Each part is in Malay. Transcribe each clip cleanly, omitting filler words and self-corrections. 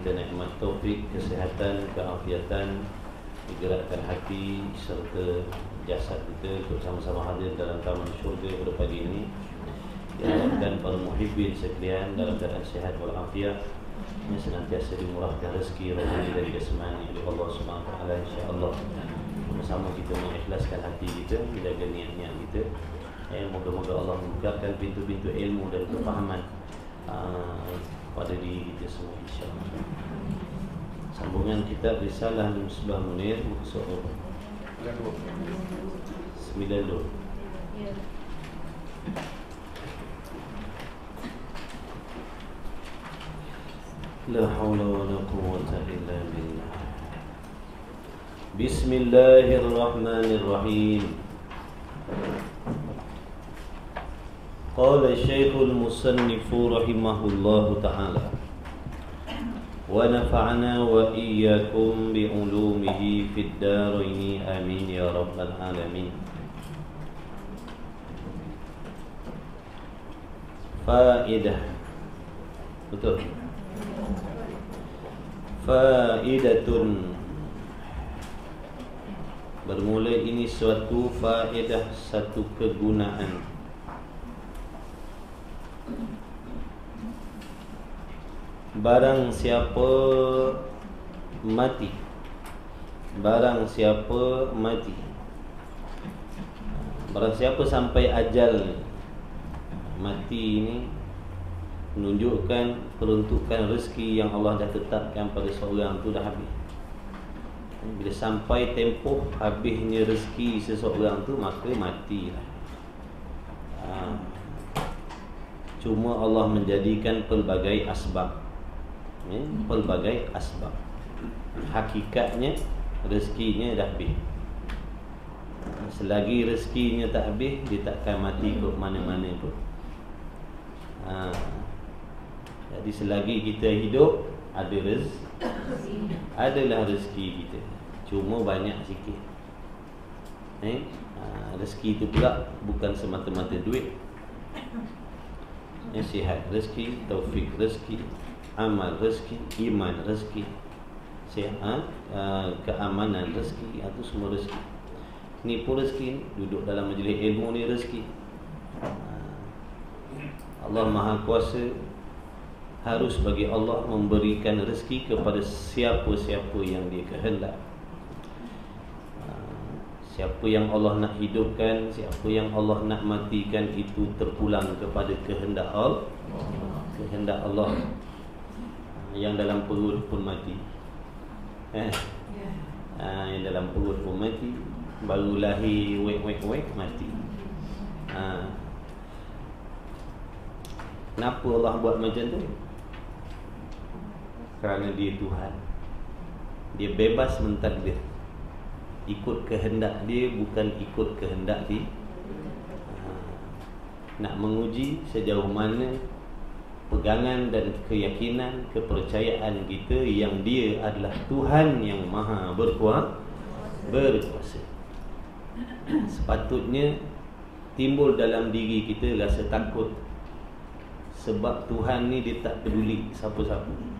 kita nikmat taufik, kesihatan, keafiatan, digerakkan hati serta jasad kita untuk sama-sama hadir dalam taman syurga pada pagi ini. Diharapkan para muhibbin sekalian dalam keadaan sihat walafiat, yang senantiasa dimurahkan rezeki rohani dan jasmani oleh Allah Subhanahu wa taala, insya-Allah. Sama-sama kita mengikhlaskan hati kita, menjaga niat-niat kita. Moga-moga Allah membukakan pintu-pintu ilmu dan kefahaman pada diri kita semua, insya-Allah. Sambungan kitab Risalah Misbah Munir, muka 92. Ya. La haula wala quwwata illa billah. Bismillahirrahmanirrahim. Qala Syekhul Musannif rahimahullahu ta'ala, wa nafa'ana wa iyyakum bi ulumihi fid darain amin ya rabbal alamin. Faedah. Betul. Faedatun. Bermula ini suatu faedah, satu kegunaan. Barang siapa mati, barang siapa mati, barang siapa sampai ajal mati, ini menunjukkan peruntukan rezeki yang Allah dah tetapkan pada seorang tu dah habis. Bila sampai tempoh habisnya rezeki seseorang tu, maka matilah. Cuma Allah menjadikan pelbagai asbab, pelbagai asbab. Hakikatnya rezekinya dah habis. Selagi rezekinya tak habis, dia takkan mati ke mana-mana pun. Jadi selagi kita hidup, ada adalah rezeki kita, cuma banyak sikit. Rezeki itu pula bukan semata-mata duit. Sihat rezeki, taufik rezeki, amal rezeki, iman rezeki, sihat, keamanan rezeki, itu semua rezeki. Ni pun rezeki, duduk dalam majlis ilmu ni rezeki. Allah Maha Kuasa, harus bagi Allah memberikan rezeki kepada siapa-siapa yang dia kehendak. Siapa yang Allah nak hidupkan, siapa yang Allah nak matikan, itu terpulang kepada kehendak Allah. Kehendak Allah. Yang dalam perut pun mati. Yang dalam perut pun mati. Baru lahir wek mati. Kenapa Allah buat macam tu? Kerana dia Tuhan. Dia bebas mentadbir, ikut kehendak dia, bukan ikut kehendak dia. Nak menguji sejauh mana pegangan dan keyakinan, kepercayaan kita yang dia adalah Tuhan yang maha berkuasa. Sepatutnya timbul dalam diri kita rasa takut, sebab Tuhan ni dia tak peduli siapa-siapa.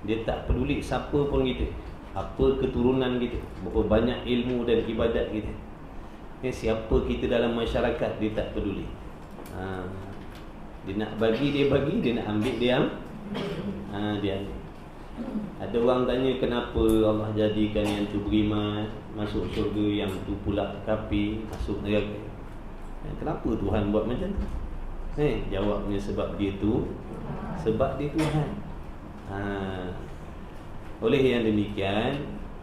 Dia tak peduli siapa pun kita, apa keturunan kita, berapa banyak ilmu dan ibadat kita, siapa kita dalam masyarakat, dia tak peduli. Dia nak bagi, dia bagi. Dia nak ambil, dia ambil. Ada orang tanya kenapa Allah jadikan yang tu beriman masuk syurga, yang tu pula kafir masuk neraka. Kenapa Tuhan buat macam tu? Jawabnya sebab dia Tuhan. Oleh yang demikian,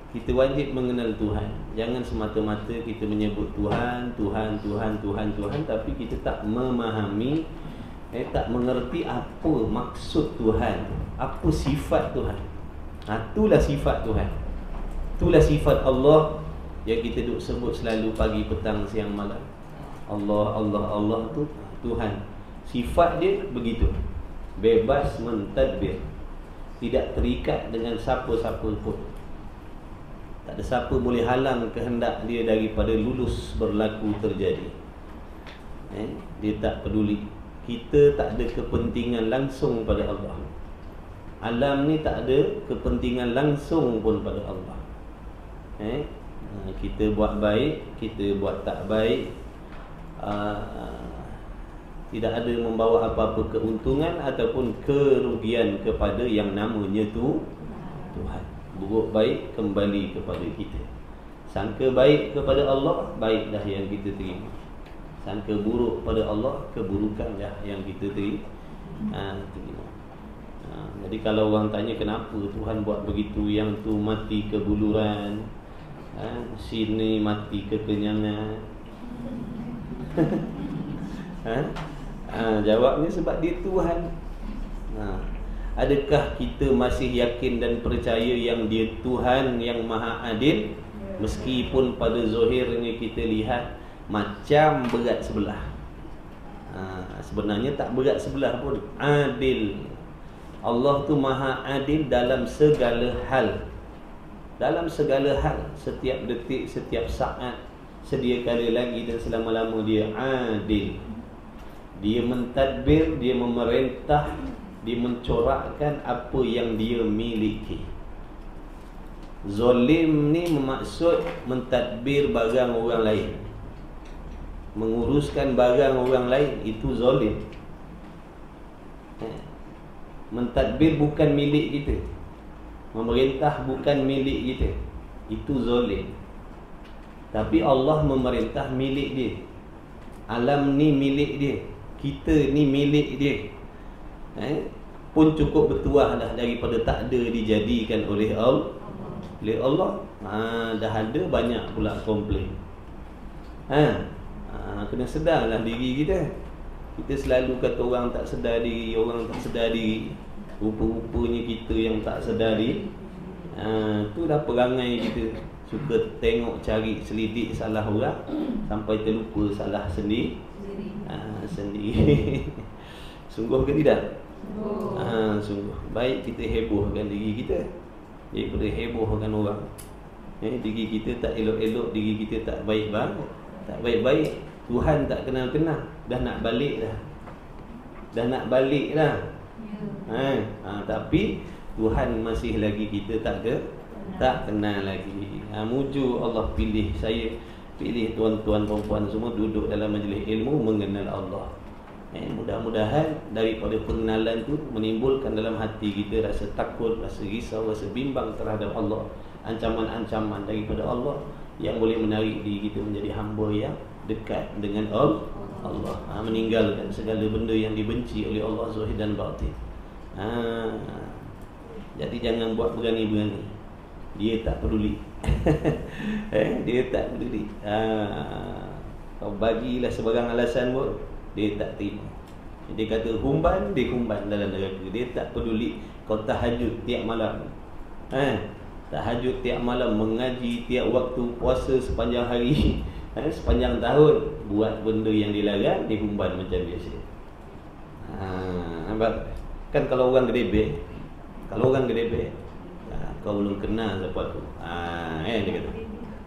kita wajib mengenal Tuhan. Jangan semata-mata kita menyebut Tuhan, tapi kita tak memahami, tak mengerti apa maksud Tuhan, apa sifat Tuhan. Itulah sifat Tuhan. Itulah sifat Allah yang kita duk sebut selalu pagi, petang, siang, malam. Allah tu Tuhan. Sifat dia begitu, bebas mentadbir, tidak terikat dengan siapa-siapa pun. Tak ada siapa boleh halang kehendak dia daripada lulus berlaku terjadi. Dia tak peduli. Kita tak ada kepentingan langsung pada Allah. Alam ni tak ada kepentingan langsung pun pada Allah. Kita buat baik, kita buat tak baik, tidak ada membawa apa-apa keuntungan ataupun kerugian kepada yang namanya Tuhan. Buruk baik kembali kepada kita. Sangka baik kepada Allah, baiklah yang kita terima. Sangka buruk pada Allah, keburukanlah yang kita terima. Jadi kalau orang tanya kenapa Tuhan buat begitu, yang tu mati kebuluran, sini mati kekenyangan, jawabnya sebab dia Tuhan. Adakah kita masih yakin dan percaya yang dia Tuhan yang maha adil, meskipun pada zahirnya kita lihat macam berat sebelah? Sebenarnya tak berat sebelah pun, adil. Allah tu maha adil dalam segala hal. Dalam segala hal, setiap detik, setiap saat, sedia kala lagi dan selama-lama dia adil. Dia mentadbir, dia memerintah, dia mencorakkan apa yang dia miliki. Zalim ni bermaksud mentadbir barang orang lain, menguruskan barang orang lain, itu zalim. Mentadbir bukan milik kita, memerintah bukan milik kita, itu zalim. Tapi Allah memerintah milik dia. Alam ni milik dia, kita ni milik dia. Pun cukup bertuah dah daripada tak ada dijadikan oleh Allah. Dah ada banyak pula komplain. Kena sedarlah diri kita. Kita selalu kata orang tak sedar diri, orang tak sedar diri. Rupa-rupanya kita yang tak sedar diri. Tu dah perangai kita. Suka tengok, cari, selidik salah orang sampai terlupa salah sendiri. Sungguh ke tidak? Sungguh. Baik kita hebohkan diri kita daripada hebohkan orang. Diri kita tak elok-elok, diri kita tak baik-baik. Tuhan tak kenal-kenal. Dah nak balik dah. Tapi Tuhan masih lagi kita tak kenal lagi. Muju Allah pilih saya, pilih tuan-tuan perempuan semua duduk dalam majlis ilmu mengenal Allah. Mudah-mudahan daripada pengenalan tu menimbulkan dalam hati kita rasa takut, rasa risau, rasa bimbang terhadap Allah, ancaman-ancaman daripada Allah yang boleh menarik diri kita menjadi hamba yang dekat dengan Allah. Meninggalkan segala benda yang dibenci oleh Allah zahir dan batin. Jadi jangan buat berani-berani. Dia tak peduli. Dia tak peduli. Kau bagilah sebarang alasan pun dia tak terima. Dia kata humban, dia humban dalam neraka. Dia tak peduli kau tahajud tiap malam. Tahajud tiap malam, mengaji tiap waktu, puasa sepanjang hari, sepanjang tahun, buat benda yang dilarang, dia humban macam biasa. Kan kalau orang gedebek, kau belum kenal siapa tu. Dia kata,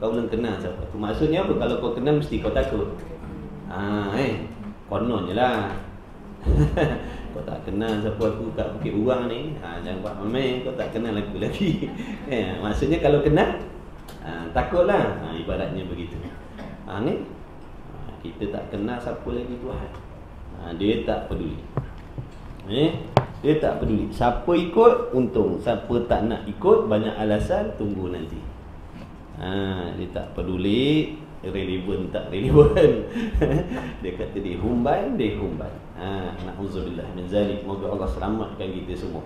kau belum kenal siapa tu. Maksudnya apa? Kalau kau kenal mesti kau takut. Kononnya lah. Kau tak kenal siapa aku kat Bukit Urang ni. Jangan buat main, kau tak kenal aku lagi. Maksudnya kalau kenal, takutlah. Ibaratnya begitu. Ni kita tak kenal siapa lagi Tuhan. Dia tak peduli. Dia tak peduli. Siapa ikut untung, siapa tak nak ikut banyak alasan, tunggu nanti. Dia tak peduli, relevan tak relevan. Dia kata dia humban. Na'udzubillah min zalik. Moga Allah selamatkan kita semua.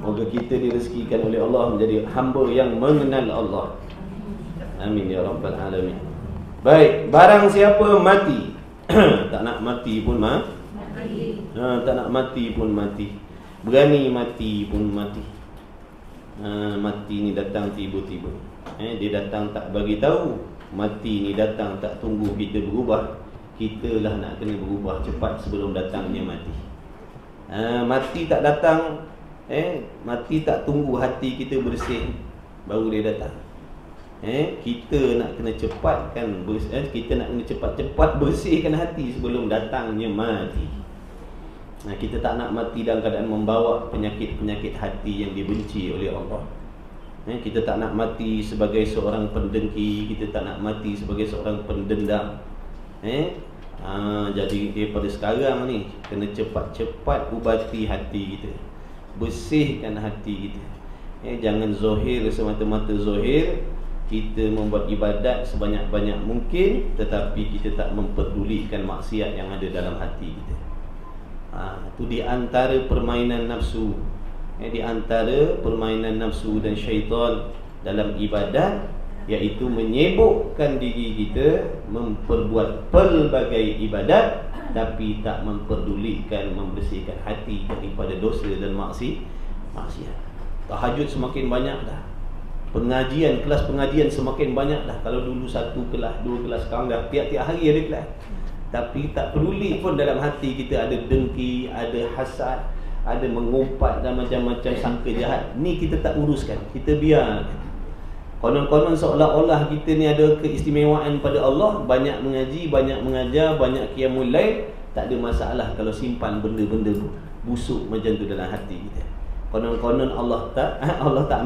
Moga kita direzekikan oleh Allah menjadi hamba yang mengenal Allah. Amin ya rabbal alamin. Baik, barang siapa mati tak nak mati pun mati. Tak nak mati pun mati. Berani mati pun mati. Mati ni datang tiba-tiba. Dia datang tak bagi tahu. Mati ni datang tak tunggu kita berubah. Kitalah nak kena berubah cepat sebelum datangnya mati. Mati tak datang, mati tak tunggu hati kita bersih baru dia datang. Kita nak kena cepatkan, kita nak kena cepat-cepat bersihkan hati sebelum datangnya mati. Kita tak nak mati dalam keadaan membawa penyakit-penyakit hati yang dibenci oleh Allah. Kita tak nak mati sebagai seorang pendengki, kita tak nak mati sebagai seorang pendendam. Jadi daripada sekarang ni kena cepat-cepat ubati hati kita, bersihkan hati kita. Jangan zahir semata-mata zahir. Kita membuat ibadat sebanyak-banyak mungkin, tetapi kita tak memperdulikan maksiat yang ada dalam hati kita. Itu di antara permainan nafsu. Di antara permainan nafsu dan syaitan dalam ibadat, iaitu menyibukkan diri kita memperbuat pelbagai ibadat, tapi tak memperdulikan membersihkan hati daripada dosa dan maksiat. Tahajud semakin banyak dah, pengajian, kelas pengajian semakin banyak dah. Kalau dulu 1 kelas, 2 kelas, sekarang dah tiap-tiap hari ada kelas. Tapi tak peduli pun dalam hati kita ada dengki, ada hasad, ada mengumpat dan macam-macam sangka jahat. Ni kita tak uruskan, kita biarkan. Konon-konon seolah-olah kita ni ada keistimewaan pada Allah, banyak mengaji, banyak mengajar, banyak qiyamul lail. Tak ada masalah kalau simpan benda-benda busuk macam tu dalam hati kita. Konon-konon Allah tak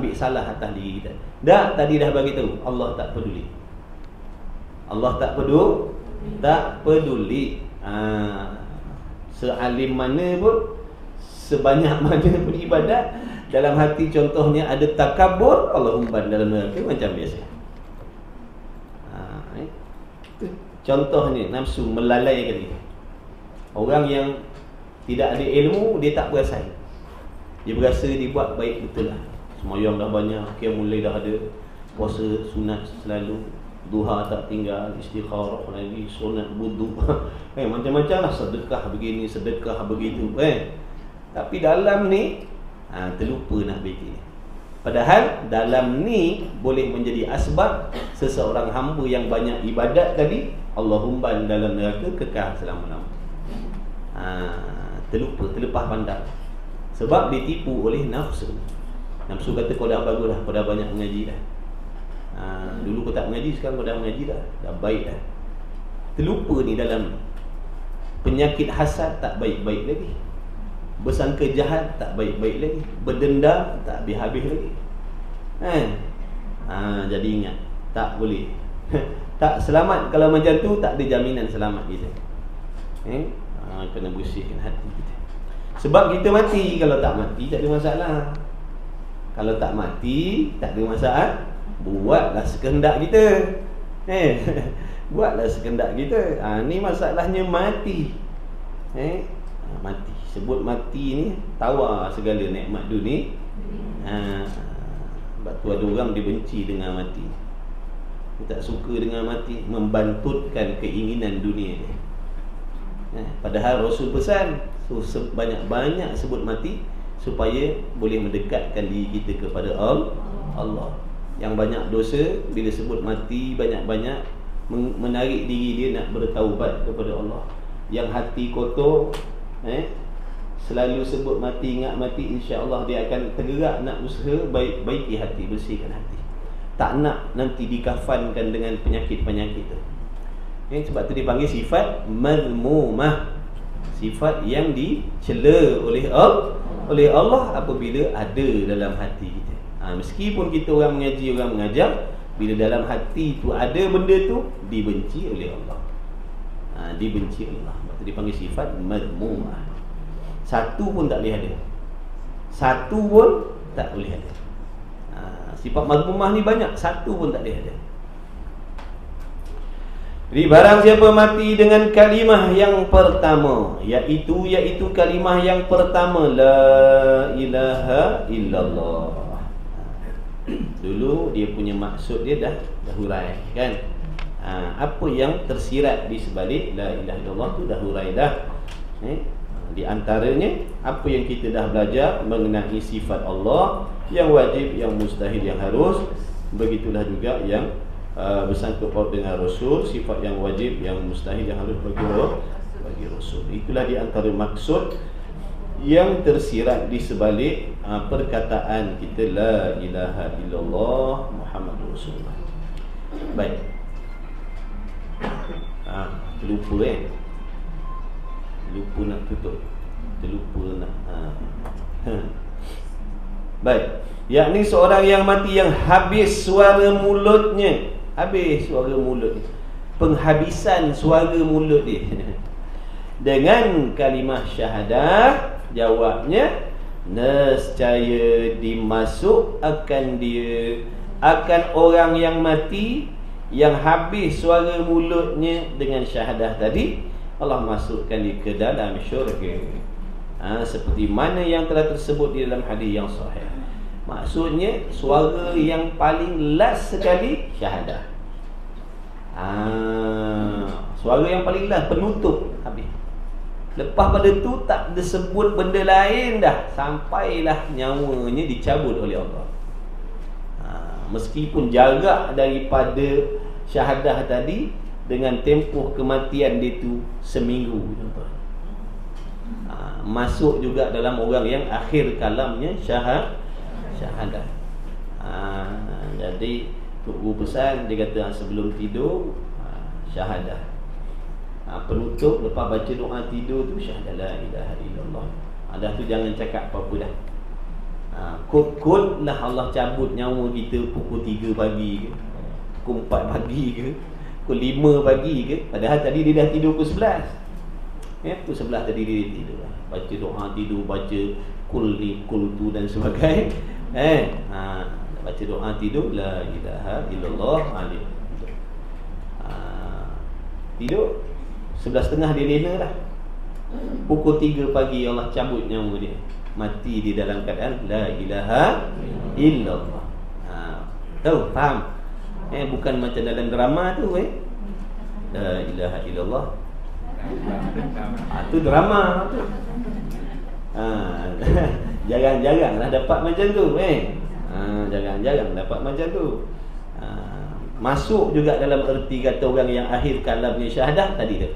ambil salah atas diri kita. Dah tadi dah bagi tahu, Allah tak peduli. Allah tak peduli. Sealim mana pun, sebanyak mana pun ibadat, dalam hati contohnya ada takabur, Allah umban dalam neraka macam biasa. Contohnya nafsu melalaikan dia. Orang yang tidak ada ilmu, dia tak berasa. Dia berasa dia buat baik betul lah. Semayang dah banyak, qiyamul lail dah ada, puasa sunat selalu, duha tak tinggal, istikharah lagi, sunat wudu. Macam-macam lah, sedekah begini, sedekah begitu. Tapi dalam ni terlupa nak bikin. Padahal dalam ni boleh menjadi asbab seseorang hamba yang banyak ibadat tadi, Allah umban dalam neraka kekal selama-lamanya. Terlepas pandang. Sebab ditipu oleh nafsu. Nafsu kata kau dah bagus dah, kau dah banyak mengaji dah. Dulu kau tak mengaji, sekarang kau dah mengaji dah, dah baik dah. Terlupa ni dalam penyakit hasad tak baik-baik lagi, bersangka jahat tak baik-baik lagi, berdendam tak habis-habis lagi. Jadi ingat, tak boleh. Tak selamat kalau macam tu, tak ada jaminan selamat kita. Kena bersihkan hati kita. Sebab kita mati, kalau tak mati tak ada masalah. Kalau tak mati tak ada masalah. Buatlah sekehendak kita. Buatlah sekehendak kita. Ni masalahnya mati. Mati. Sebut mati ni tawar segala nikmat dunia. Sebab tu ada orang dibenci dengan mati. Dia tak suka dengan mati, membantutkan keinginan dunia dia. Padahal Rasul pesan, banyak-banyak sebut mati supaya boleh mendekatkan diri kita kepada Allah. Yang banyak dosa, bila sebut mati banyak-banyak, menarik diri dia nak bertaubat kepada Allah. Yang hati kotor, selalu sebut mati, ingat mati, insya-Allah dia akan tergerak nak usaha baiki hati, bersihkan hati. Tak nak nanti dikafankan dengan penyakit-penyakit tu. Sebab tu dipanggil sifat mazmumah, sifat yang dicela oleh Allah apabila ada dalam hati kita. Meskipun kita orang mengaji, orang mengajar, bila dalam hati tu ada benda tu, dibenci oleh Allah. Dibenci oleh Allah. Sebab tu dipanggil sifat mazmumah. Satu pun tak boleh ada. Satu pun tak boleh ada. Sifat mazmumah ni banyak, satu pun tak boleh ada. Jadi barang siapa mati dengan kalimah yang pertama, iaitu kalimah yang pertama, la ilaha illallah. Dulu dia punya maksud dia dah hurai kan. Apa yang tersirat di sebalik la ilaha illallah tu dah hurai dah. Di antaranya apa yang kita dah belajar mengenai sifat Allah, yang wajib, yang mustahil, yang harus. Begitulah juga yang bersangkut paut dengan Rasul, sifat yang wajib, yang mustahil, yang harus bagi Rasul. Itulah di antara maksud yang tersirat di sebalik perkataan kita la ilaha illallah Muhammadur Rasulullah. Baik. Lupa lupa nak tutup. terlupa nak. Baik, yakni seorang yang mati yang habis suara mulutnya. Habis suara mulut, penghabisan suara mulut dia dengan kalimah syahadah. Jawabnya, nescaya dimasuk akan dia, akan orang yang mati yang habis suara mulutnya dengan syahadah tadi, Allah masukkan dia ke dalam syurga. Seperti mana yang telah tersebut di dalam hadis yang sahih. Maksudnya suara yang paling last sekali syahadah. Suara yang paling last, penutup, habis. Lepas pada tu tak disebut benda lain dah, sampailah nyawanya dicabut oleh Allah. Meskipun jarak daripada syahadah tadi dengan tempoh kematian dia tu seminggu contoh. Masuk juga dalam orang yang akhir kalamnya syahadah. Jadi guru pesan dia kata sebelum tidur syahadah. Penutup lepas baca doa tidur tu syahadah la ilaha illallah. Dah tu jangan cakap apa-apa dah. Kod-kod lah Allah cabut nyawa kita pukul 3 pagi ke, pukul 4 pagi ke, pukul 5 pagi ke. Padahal tadi dia dah tidur pukul 11. Pukul 11 tadi dia tidur. Baca doa tidur, baca kul ni, kul tu dan sebagainya. Baca doa tidur la ilaha illallah. Tidur 11.30 dia lena dah. Pukul 3 pagi Allah cabut nyawa dia, mati di dalam keadaan la ilaha illallah. Tahu, faham? Bukan macam dalam drama tu la ilaha illallah. Tu drama tu. Jarang-jarang lah dapat macam tu. Jarang-jarang dapat macam tu. Masuk juga dalam erti kata orang yang akhir kalamnya syahadah tadi tu.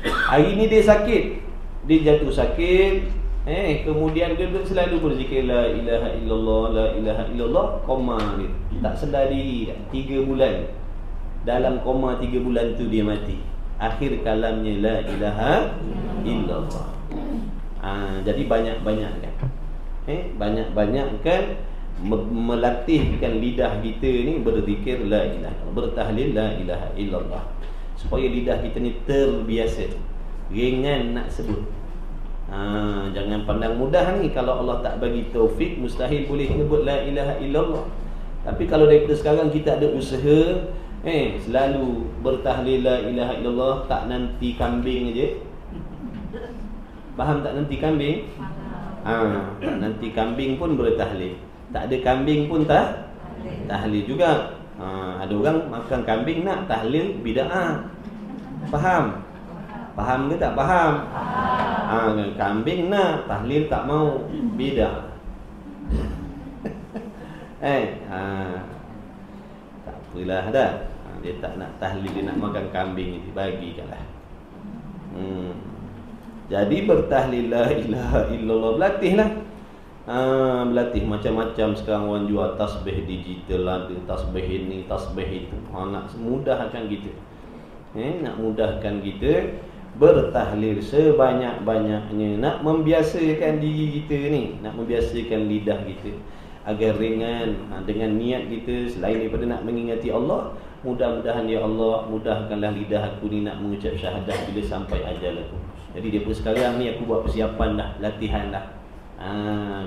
Hari ni dia sakit, dia jatuh sakit, kemudian dia selalu berzikir la ilaha illallah, la ilaha illallah, koma dia tak sedar diri. 3 bulan, dalam koma 3 bulan tu dia mati. Akhir kalamnya la ilaha illallah. Jadi banyak-banyakkan, banyak-banyakkan melatihkan lidah kita ni berzikir la ilaha illallah, bertahlil la ilaha illallah, supaya lidah kita ni terbiasa, ringan nak sebut. Jangan pandang mudah ni. Kalau Allah tak bagi taufik, mustahil boleh sebut la ilaha illallah. Tapi kalau daripada sekarang kita ada usaha, selalu bertahlil la ilaha illallah, tak nanti kambing aja. Faham tak nanti kambing? Tak nanti kambing pun bertahlil, tak ada kambing pun tahlil juga. Ada orang makan kambing nak tahlil bid'ah. Faham? Faham ke tak faham? Kambing nak tahlil tak mau, bid'ah. Tak apalah dah. Dia tak nak tahlil, dia nak makan kambing, bagikanlah. Jadi bertahlil la ilaha illallah, berlatihlah. Berlatih macam-macam. Sekarang orang jual tasbih digital, ada tasbih ini, tasbih itu. Nak mudahkan kita, nak mudahkan kita bertahlil sebanyak-banyaknya. Nak membiasakan diri kita ni, nak membiasakan lidah kita agar ringan. Dengan niat kita selain daripada nak mengingati Allah, mudah-mudahan ya Allah, mudahkanlah lidah aku ni nak mengucap syahadah bila sampai ajal aku. Jadi daripada sekarang ni aku buat persiapan dah, latihan dah.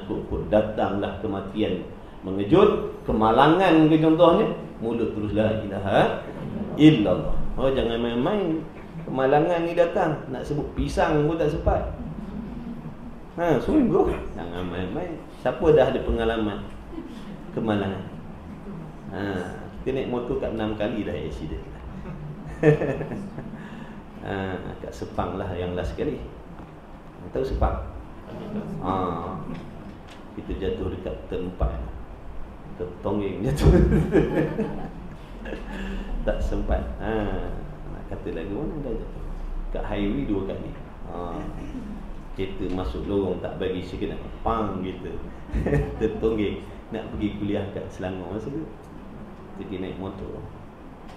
Kut datanglah kematian mengejut, kemalangan ke contohnya, mulut terus la ilaha illallah. Jangan main-main. Kemalangan ni datang, nak sebut pisang pun tak sempat. Sungguh jangan main-main. Siapa dah ada pengalaman kemalangan? Kita naik motor kat 6 kali dah accident. Kat Sepang lah yang last kali. Tahu Sepang? Kita jatuh dekat tempat, tertonggeng jatuh. Tak sempat. Nak kata lagu mana dah jatuh. Kat highway 2 kali. Kereta masuk lorong tak bagi signal, pang gitu. Tertonggeng. Nak pergi kuliah kat Selangor masa tu. Jadi naik motor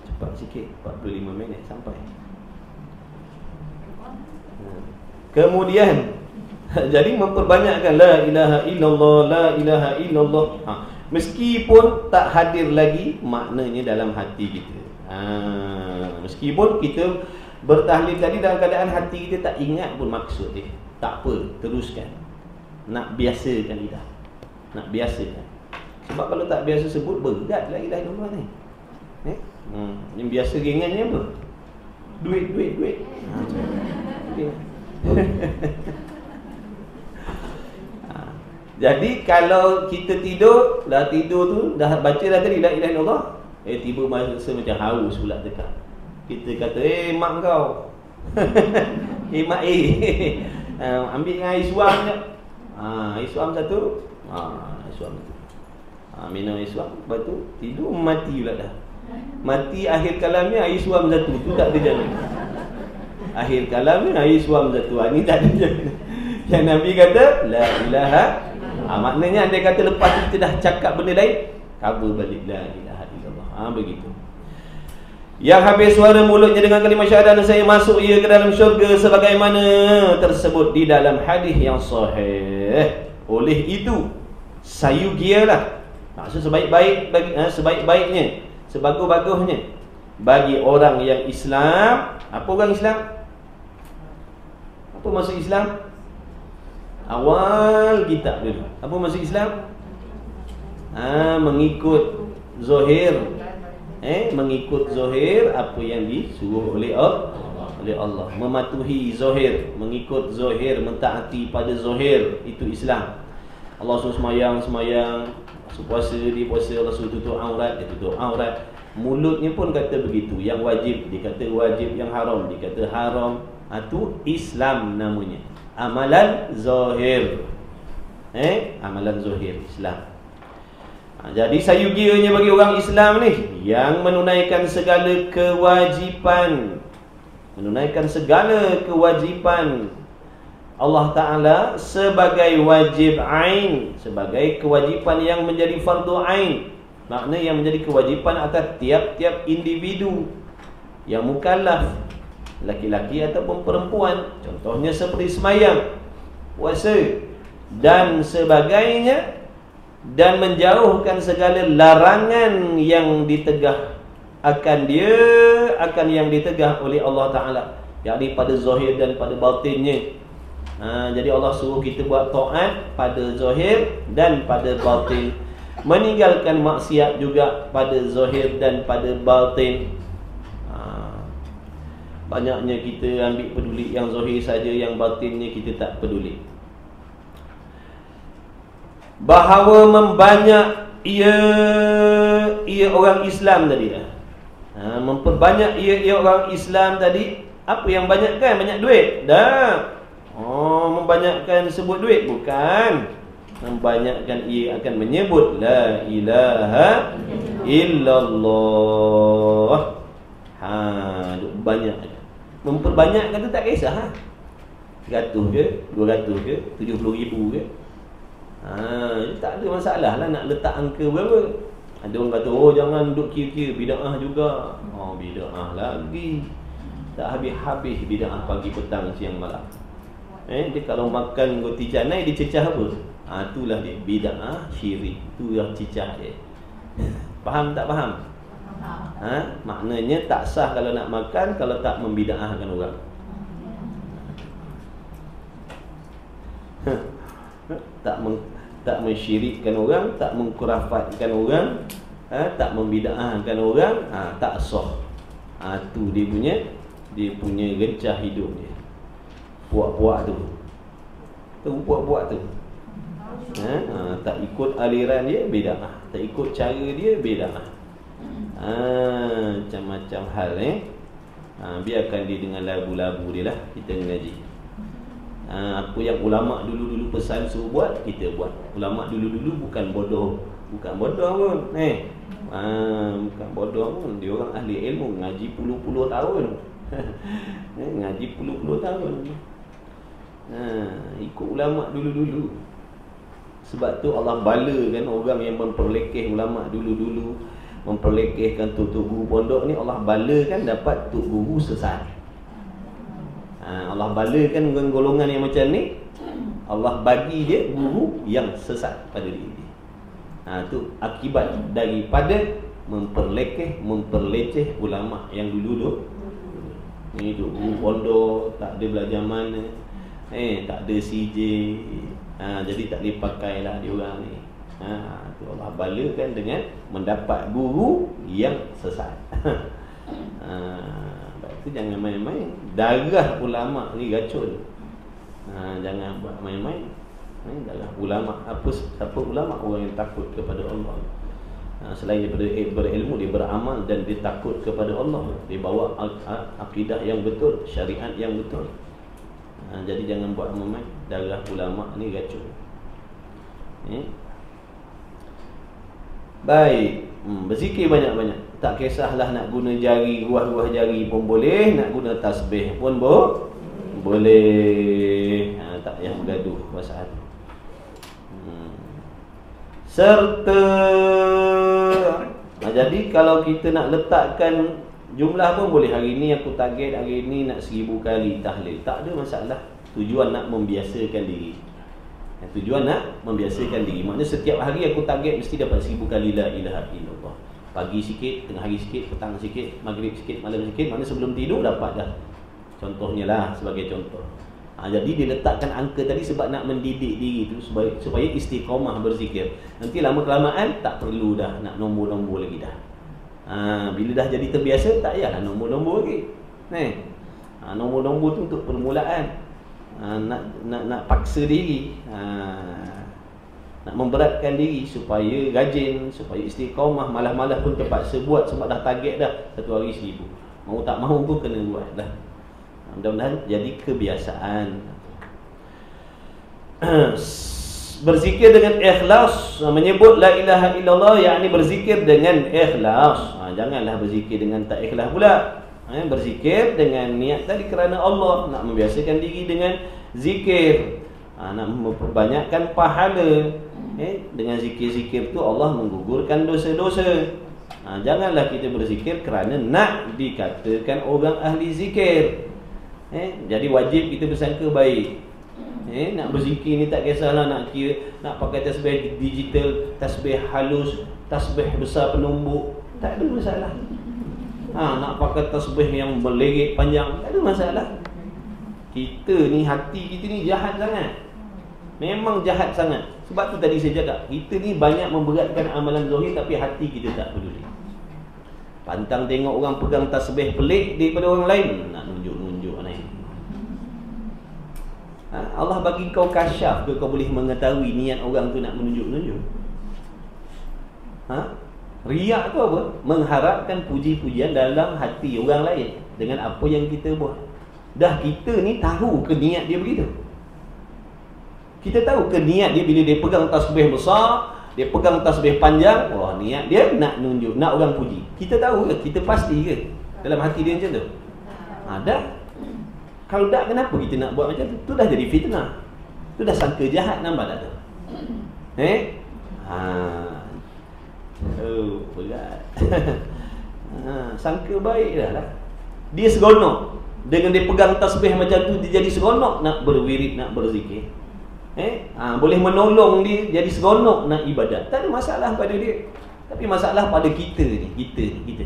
cepat sikit, 45 minit sampai. Kemudian Jadi memperbanyakkan la ilaha illallah, la ilaha illallah. Meskipun tak hadir lagi maknanya dalam hati kita. Meskipun kita bertahlil tadi dalam keadaan hati kita tak ingat pun maksud dia. Tak apa, teruskan. Nak biasakan lidah. Nak biasakan. Sebab kalau tak biasa sebut, berat la ilaha illallah ni. Yang biasa ringannya apa? Duit. Jadi kalau kita tidur tu dah baca dah tadi la ilaha illallah, tiba masa macam haus pula dekat. Kita kata mak kau. Mak ambil dengan air suam je. Air suam satu. Air suam satu. Minum air suam, lepas tu tidur mati pula dah. Mati akhir kalamnya air suam satu, tu tak ada jalan. Akhir kalamnya air suam satu, ni tak ada jalan. Yang Nabi kata la ilaha. Maknanya andai kata lepas kita dah cakap benda lain, cover balik la ilaha illallah. Begitu. Yang habis suara mulutnya dengan kalimah syahadat, saya masuk ia ke dalam syurga sebagaimana tersebut di dalam hadis yang sahih. Oleh itu sayugialah, maksud sebaik-baiknya, sebagus-bagusnya bagi orang yang Islam. Apa orang Islam? Apa maksud Islam? Awal kitab dulu. Apa maksud Islam? Mengikut zahir. Mengikut zahir apa yang disuruh oleh Allah. Mematuhi zahir, mengikut zahir, mentaati pada zahir, itu Islam. Allah suruh semayang, suruh puasa, dia puasa. Allah suruh tutup aurat, dia tutup aurat. Mulutnya pun kata begitu. Yang wajib, dia kata wajib. Yang haram, dia kata haram. Itu Islam namanya. Amalan zahir. Amalan zahir Islam. Jadi sayugianya bagi orang Islam ni yang menunaikan segala kewajipan, Allah Ta'ala sebagai wajib ain, sebagai kewajipan yang menjadi fardu ain. Makna yang menjadi kewajipan atas tiap-tiap individu yang mukallaf, laki-laki ataupun perempuan. Contohnya seperti semayang, puasa dan sebagainya, dan menjauhkan segala larangan yang ditegah akan yang ditegah oleh Allah Ta'ala, yakni pada zahir dan pada batinnya. Jadi Allah suruh kita buat taat pada zahir dan pada batin, meninggalkan maksiat juga pada zahir dan pada batin. Banyaknya kita ambil peduli yang zahir saja, yang batinnya kita tak peduli. Bahawa membanyak ia orang Islam tadi dah. Memperbanyak ia orang Islam tadi. Apa yang banyak kan? Banyak duit? Dah. Membanyakkan sebut duit? Bukan. Membanyakkan ia akan menyebut la ilaha illallah. Banyak. Memperbanyakkan tu tak kisah. 100 ke, 200 ke, 70,000 ke. Tak ada masalah lah nak letak angka berapa. Ada orang kata, jangan duduk kira-kira, bid'ah juga. Bid'ah lagi. Tak habis-habis bid'ah pagi, petang, siang, malam. Dia kalau makan roti canai, dia cecah apa? Itulah dia, bid'ah syirik. Itu yang cecah dia. Faham tak faham? Maknanya tak sah kalau nak makan, kalau tak membid'ahkan orang. Tak mensyirikkan orang, tak mengkurafatkan orang, tak membid'ahkan orang, tak sah. Tu dia punya gencah hidup dia. Puak-puak tu. Puak-puak tu. Tak ikut aliran dia, bid'ah. Tak ikut cara dia, bid'ah. Macam-macam hal biarkan dia dengan labu-labu dia lah. Kita mengaji. Apa yang ulama' dulu-dulu pesan suruh buat, kita buat. Ulama' dulu-dulu bukan bodoh. Bukan bodoh pun. Bukan bodoh pun. Dia orang ahli ilmu, ngaji puluh-puluh tahun. Ngaji puluh-puluh tahun. Ikut ulama' dulu-dulu. Sebab tu Allah balakan orang yang memperlekeh ulama' dulu-dulu, memperlekehkan tok guru pondok ni. Allah balakan dapat tok guru sesat. Allah balakan dengan golongan yang macam ni, Allah bagi dia guru yang sesat pada diri dia. Itu akibat daripada memperleceh ulama yang dulu ni tu guru pondok tak ada belajar mana, tak ada CJ, jadi tak boleh pakailah dia orang ni. Tu Allah balakan dengan mendapat guru yang sesat. Sebab tu jangan main-main. Darah ulama ni racun. Jangan buat main-main. Darah ulama. Siapa ulama? Orang yang takut kepada Allah. Selain daripada berilmu, dia beramal dan dia takut kepada Allah. Dia bawa akidah yang betul, syariat yang betul. Jadi jangan buat main-main. Darah ulama ni racun. Baik. Berzikir banyak-banyak. Tak kisahlah nak guna jari, ruah-ruah jari pun boleh, nak guna tasbih pun boleh. Tak payah bergaduh pasal tu. Serta jadi kalau kita nak letakkan jumlah pun boleh. Hari ni aku target hari ni nak 1000 kali tahlil. Tak ada masalah. Tujuan nak membiasakan diri. Tujuan nak membiasakan diri. Maknanya setiap hari aku target mesti dapat 1000 kali la ilaha illallah. Pagi sikit, tengah hari sikit, petang sikit, maghrib sikit, malam sikit. Maknanya sebelum tidur dapat dah. Contohnya lah, sebagai contoh. Jadi dia letakkan angka tadi sebab nak mendidik diri tu supaya istiqamah berzikir. Nanti lama-kelamaan tak perlu dah nak nombor-nombor lagi dah. Bila dah jadi terbiasa, tak payahlah nombor-nombor lagi. Nombor-nombor tu untuk permulaan. Nak paksa diri, nak memberatkan diri supaya rajin, supaya istiqamah. Malah-malah pun terpaksa buat sebab dah target dah 1 hari 1000. Mau tak mahu pun kena buat dah. Mudah-mudahan jadi kebiasaan. Berzikir dengan ikhlas, menyebut la ilaha illallah, yakni berzikir dengan ikhlas. Janganlah berzikir dengan tak ikhlas pula. Berzikir dengan niat tadi kerana Allah, nak membiasakan diri dengan zikir, nak memperbanyakkan pahala. Dengan zikir-zikir tu Allah menggugurkan dosa-dosa. Janganlah kita berzikir kerana nak dikatakan orang ahli zikir. Jadi wajib kita bersangka baik. Nak berzikir ni tak kisahlah nak kira, nak pakai tasbih digital, tasbih halus, tasbih besar penumbuk, tak ada masalah. Nak pakai tasbih yang berlerit panjang, tak ada masalah. Kita ni, hati kita ni jahat sangat. Memang jahat sangat. Sebab tu tadi saya cakap, kita ni banyak memberatkan amalan zahir tapi hati kita tak peduli. Pantang tengok orang pegang tasbih pelik daripada orang lain, nak nunjuk-nunjuk ni. Allah bagi kau kasyaf ke kau boleh mengetahui niat orang tu nak menunjuk-nunjuk? Riak tu apa? Mengharapkan puji-pujian dalam hati orang lain dengan apa yang kita buat. Dah kita ni tahu ke niat dia begitu. Kita tahu ke niat dia bila dia pegang tasbih besar, dia pegang tasbih panjang, wah niat dia nak nunjuk, nak orang puji. Kita tahu ke? Kita pasti ke dalam hati dia macam tu? Dah. Kalau tak, kenapa kita nak buat macam tu? Tu dah jadi fitnah. Tu dah sangka jahat, nampak tak tu? Berat. Sangka baik dah lah. Dia seronok. Dengan dia pegang tasbih macam tu, dia jadi seronok nak berwirid, nak berzikir. Boleh menolong dia jadi seronok nak ibadat. Tak ada masalah pada dia. Tapi masalah pada kita ni. Kita.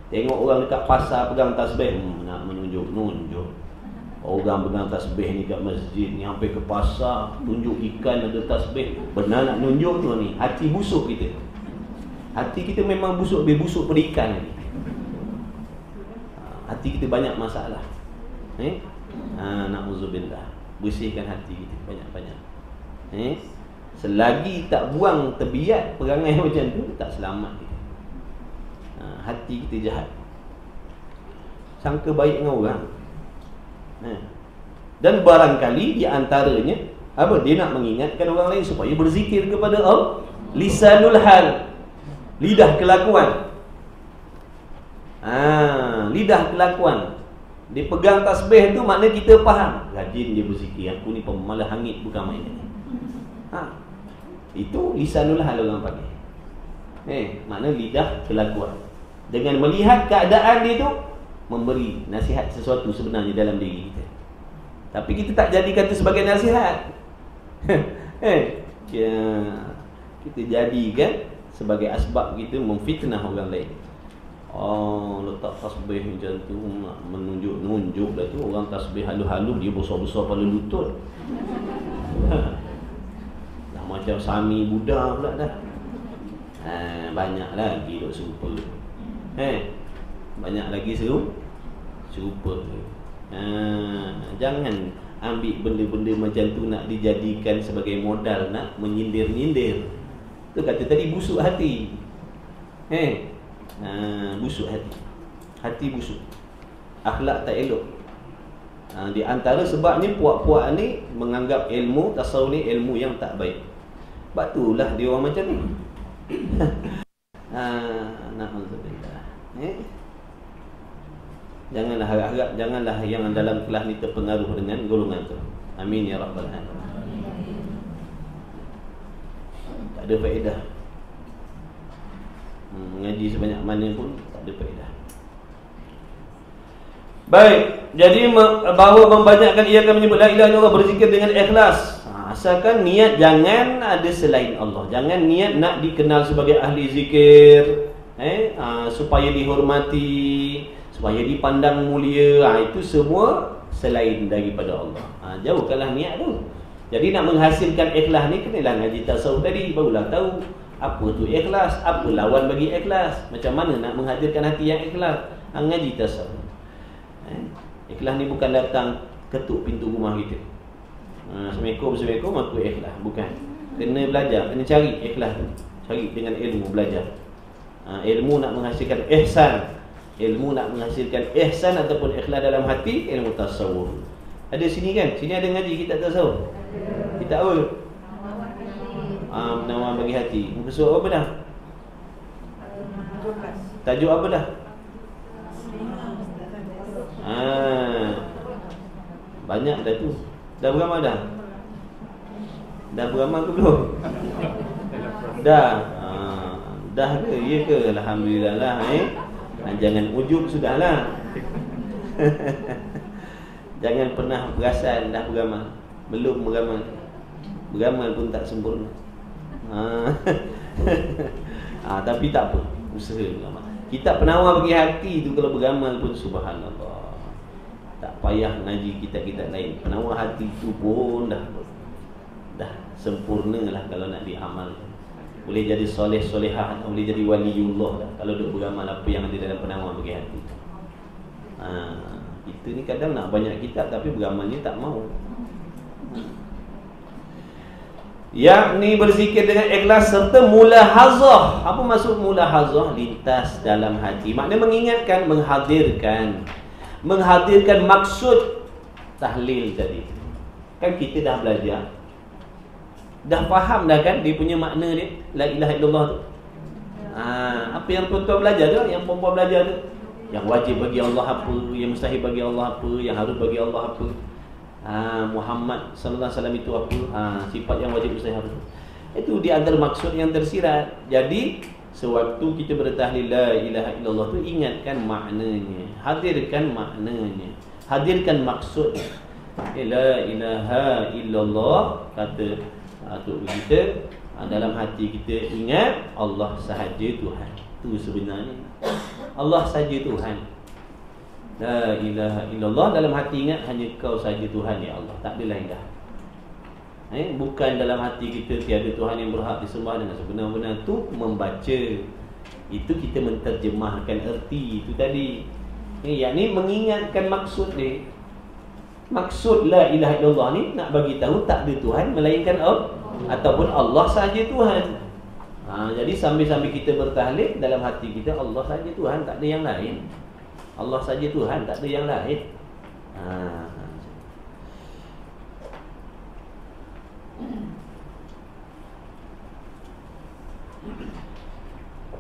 Tengok orang dekat pasar pegang tasbih, nak menunjuk-nunjuk. Orang pegang tasbih ni kat masjid ni, hampir ke pasar, tunjuk ikan ada tasbih. Benar nak nunjuk tu ni. Hati busuk kita. Hati kita memang busuk, lebih busuk pada ikan ni. Hati kita banyak masalah. Na'udzubillah. Bersihkan hati kita banyak-banyak. Selagi tak buang terbiat perangai macam tu, tak selamat kita. Hati kita jahat. Sangka baik dengan orang. Dan barangkali di antaranya apa? Dia nak mengingatkan orang lain supaya berzikir kepada Allah. Lisanul hal, lidah kelakuan. Lidah kelakuan. Dia pegang tasbih tu makna kita faham, rajin dia berzikir. Aku ni pemalas hangit bukan main ni. Itu lisanul hal orang panggil. Makna lidah kelakuan. Dengan melihat keadaan dia tu, memberi nasihat sesuatu sebenarnya dalam diri kita. Tapi kita tak jadikan itu sebagai nasihat. Kita jadikan sebagai asbab kita memfitnah orang lain. Oh, letak tasbih macam tu, menunjuk-nunjuk dah tu. Orang tasbih halu-halu, dia besar-besar pada lutut. Dah macam Sami Buddha pula dah. Banyak lagi duk serupa. Banyak lagi serupa. Jangan ambil benda-benda macam tu nak dijadikan sebagai modal nak menyindir-nyindir. Tu kata tadi busuk hati. Busuk hati busuk, akhlak tak elok. Di antara sebab ni puak-puak ni menganggap ilmu tasawuf ni ilmu yang tak baik. Sebab itulah dia orang macam ni. Na'udzubillah. Janganlah harap-harap, janganlah yang dalam kelas ni terpengaruh dengan golongan tu. Amin ya rabbal alamin. Tak ada faedah. Mengaji sebanyak mana pun tak ada faedah. Baik, jadi bahawa membanyakkan ia akan menyebut la ilaha illallah, berzikir dengan ikhlas. Asalkan niat jangan ada selain Allah. Jangan niat nak dikenal sebagai ahli zikir, supaya dihormati, supaya dipandang mulia. Itu semua selain daripada Allah. Jauhkanlah niat tu. Jadi nak menghasilkan ikhlas ni kenalah ngaji tasawuf tadi, barulah tahu apa tu ikhlas, apa lawan bagi ikhlas, macam mana nak menghadirkan hati yang ikhlas. Ngaji tasawuf. Ikhlas ni bukan datang ketuk pintu rumah kita. Assalamualaikum aku ikhlas, bukan. Kena belajar, kena cari ikhlas tu. Cari dengan ilmu, belajar. Ilmu nak menghasilkan ihsan. Ilmu nak menghasilkan ihsan ataupun ikhlas dalam hati, ilmu tasawuf. Ada sini kan? Sini ada ngaji kitab tasawuf. Kitab apa? Penawar bagi hati. Muka surat apa dah? Tajuk apa dah? Banyak dah tu. Dah beramal dah? Dah beramal ke belum? Dah. Dah ke? Ya ke? Alhamdulillah lah. Jangan ujub sudahlah. Jangan pernah perasan dah beramal. Belum beramal. Beramal pun tak sempurna. Tapi tak apa, usaha beramal. Kitab penawar bagi hati tu kalau beramal pun subhanallah, tak payah ngaji kitab-kitab lain. Penawar hati tu pun dah sempurna lah kalau nak diamalkan. Boleh jadi soleh-solehah, boleh jadi waliullah dah kalau duk beramal apa yang ada dalam penawar bagi hati. Kita ni kadang nak banyak kitab tapi beramalnya tak mau. Yakni berzikir dengan ikhlas serta mulahazah. Apa maksud mulahazah? Lintas dalam hati. Maknanya mengingatkan, menghadirkan maksud tahlil tadi. Kan kita dah belajar, dah faham dah kan dia punya makna dia, la ilaha illallah tu. Apa yang tuan-tuan belajar tu, yang perempuan belajar tu, yang wajib bagi Allah apa, yang mustahil bagi Allah apa, yang harus bagi Allah apa, Muhammad sallallahu alaihi wasallam itu apa, sifat yang wajib mustahil apa. Itu di antara maksud yang tersirat. Jadi sewaktu kita bertahlil la ilaha illallah tu, ingatkan maknanya, hadirkan maknanya, hadirkan maksud. La ilaha illallah, kata Tok kita, dalam hati kita ingat Allah sahaja Tuhan. Itu sebenarnya Allah sahaja Tuhan. La ilaha illallah, dalam hati ingat hanya Kau sahaja Tuhan ya Allah, tak ada lain dah. Bukan dalam hati kita tiada Tuhan yang berhak disembah dengan sebenar-benar. Tu membaca, itu kita menterjemahkan erti itu tadi. Yakni mengingatkan maksud dia. Maksud la ilaha illallah ni nak bagi tahu tak ada Tuhan melainkan Allah, ataupun Allah sahaja Tuhan. Jadi sambil-sambil kita bertahlil, dalam hati kita Allah sahaja Tuhan, tak ada yang lain. Allah sahaja Tuhan, tak ada yang lain.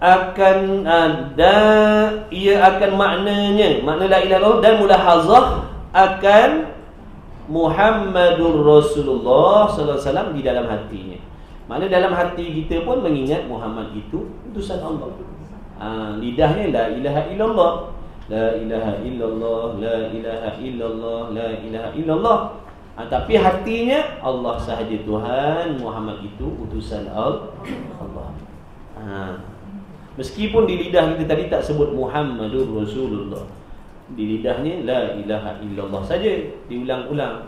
Akan ada, ia akan maknanya, makna la ilaha illallah dan mulahazah akan Muhammadur Rasulullah sallallahu alaihi wasallam di dalam hatinya. Makna dalam hati kita pun mengingat Muhammad itu utusan Allah. Lidahnya la ilaha illallah, la ilaha illallah, la ilaha illallah, la ilaha illallah. Tapi hatinya Allah sahaja Tuhan, Muhammad itu utusan Allah. Meskipun di lidah kita tadi tak sebut Muhammadur Rasulullah, di lidahnya la ilaha illallah saja diulang-ulang.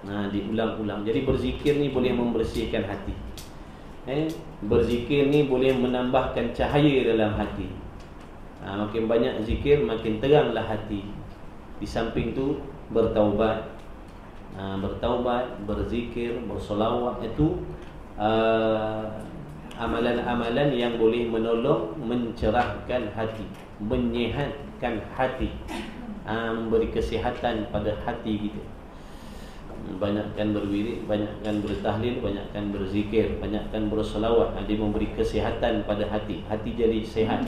Diulang-ulang. Jadi berzikir ni boleh membersihkan hati. Berzikir ni boleh menambahkan cahaya dalam hati. Makin banyak zikir, makin teranglah hati. Di samping tu bertaubat. Bertaubat, berzikir, bersolawat itu amalan-amalan yang boleh menolong mencerahkan hati, menyihatkan hati, memberi kesihatan pada hati kita. Banyakkan berwirid, banyakkan bertahlil, banyakkan berzikir, banyakkan bersolawat. Dia memberi kesihatan pada hati. Hati jadi sehat,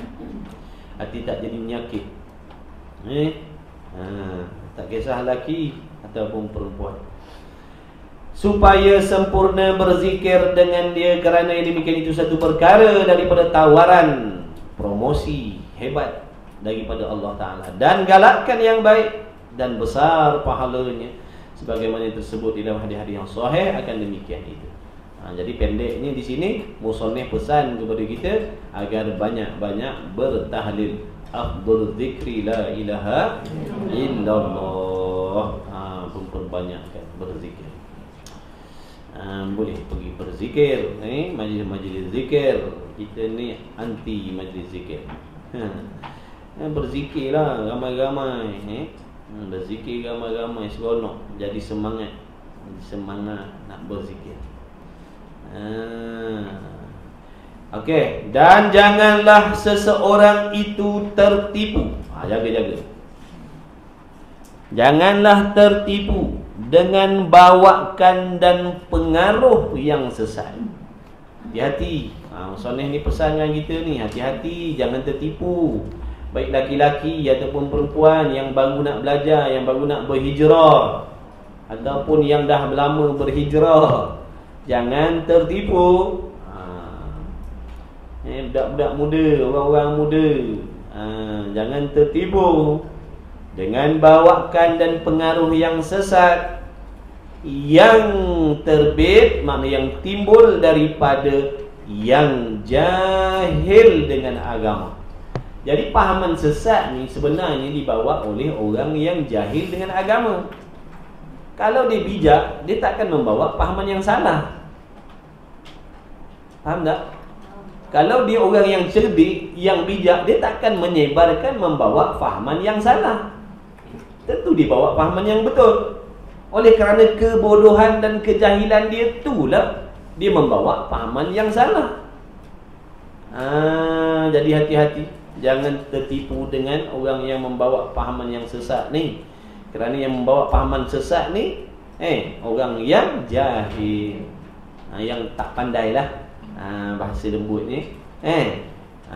hati tak jadi penyakit. Tak kisah lelaki ataupun perempuan, supaya sempurna berzikir dengan dia, kerana yang demikian itu satu perkara daripada tawaran promosi hebat daripada Allah Ta'ala, dan galakkan yang baik dan besar pahalanya, sebagaimana tersebut di dalam hadis-hadis yang sahih akan demikian itu. Jadi pendeknya di sini musannif pesan kepada kita agar banyak-banyak bertahlil. Afdhal zikri la ilaha illallah. Memperbanyakkan berzikir. Boleh pergi berzikir, majlis-majlis zikir. Kita ni anti majlis zikir. Berzikirlah ramai-ramai, berzikir ramai-ramai, seronok, jadi semangat. Semangat nak berzikir. Okey, dan janganlah seseorang itu tertipu. Jaga-jaga. Janganlah tertipu dengan bawakan dan pengaruh yang sesat. Hati-hati. Musannif ni pesan dengan kita ni, hati-hati, jangan tertipu. Baik laki-laki ataupun perempuan yang baru nak belajar, yang baru nak berhijrah, ataupun yang dah lama berhijrah, jangan tertipu. Budak-budak muda, orang-orang muda, jangan tertipu dengan bawakan dan pengaruh yang sesat yang terbit, makna yang timbul daripada yang jahil dengan agama. Jadi pahaman sesat ni sebenarnya dibawa oleh orang yang jahil dengan agama. Kalau dia bijak, dia takkan membawa pahaman yang salah. Faham tak? Kalau dia orang yang cerdik, yang bijak, dia takkan menyebarkan, membawa fahaman yang salah. Tentu dia bawa fahaman yang betul. Oleh kerana kebodohan dan kejahilan dia, itulah dia membawa fahaman yang salah. Jadi hati-hati, jangan tertipu dengan orang yang membawa fahaman yang sesat ni. Kerana yang membawa fahaman sesat ni orang yang jahil, yang tak pandai lah. Bahasa lembutnya,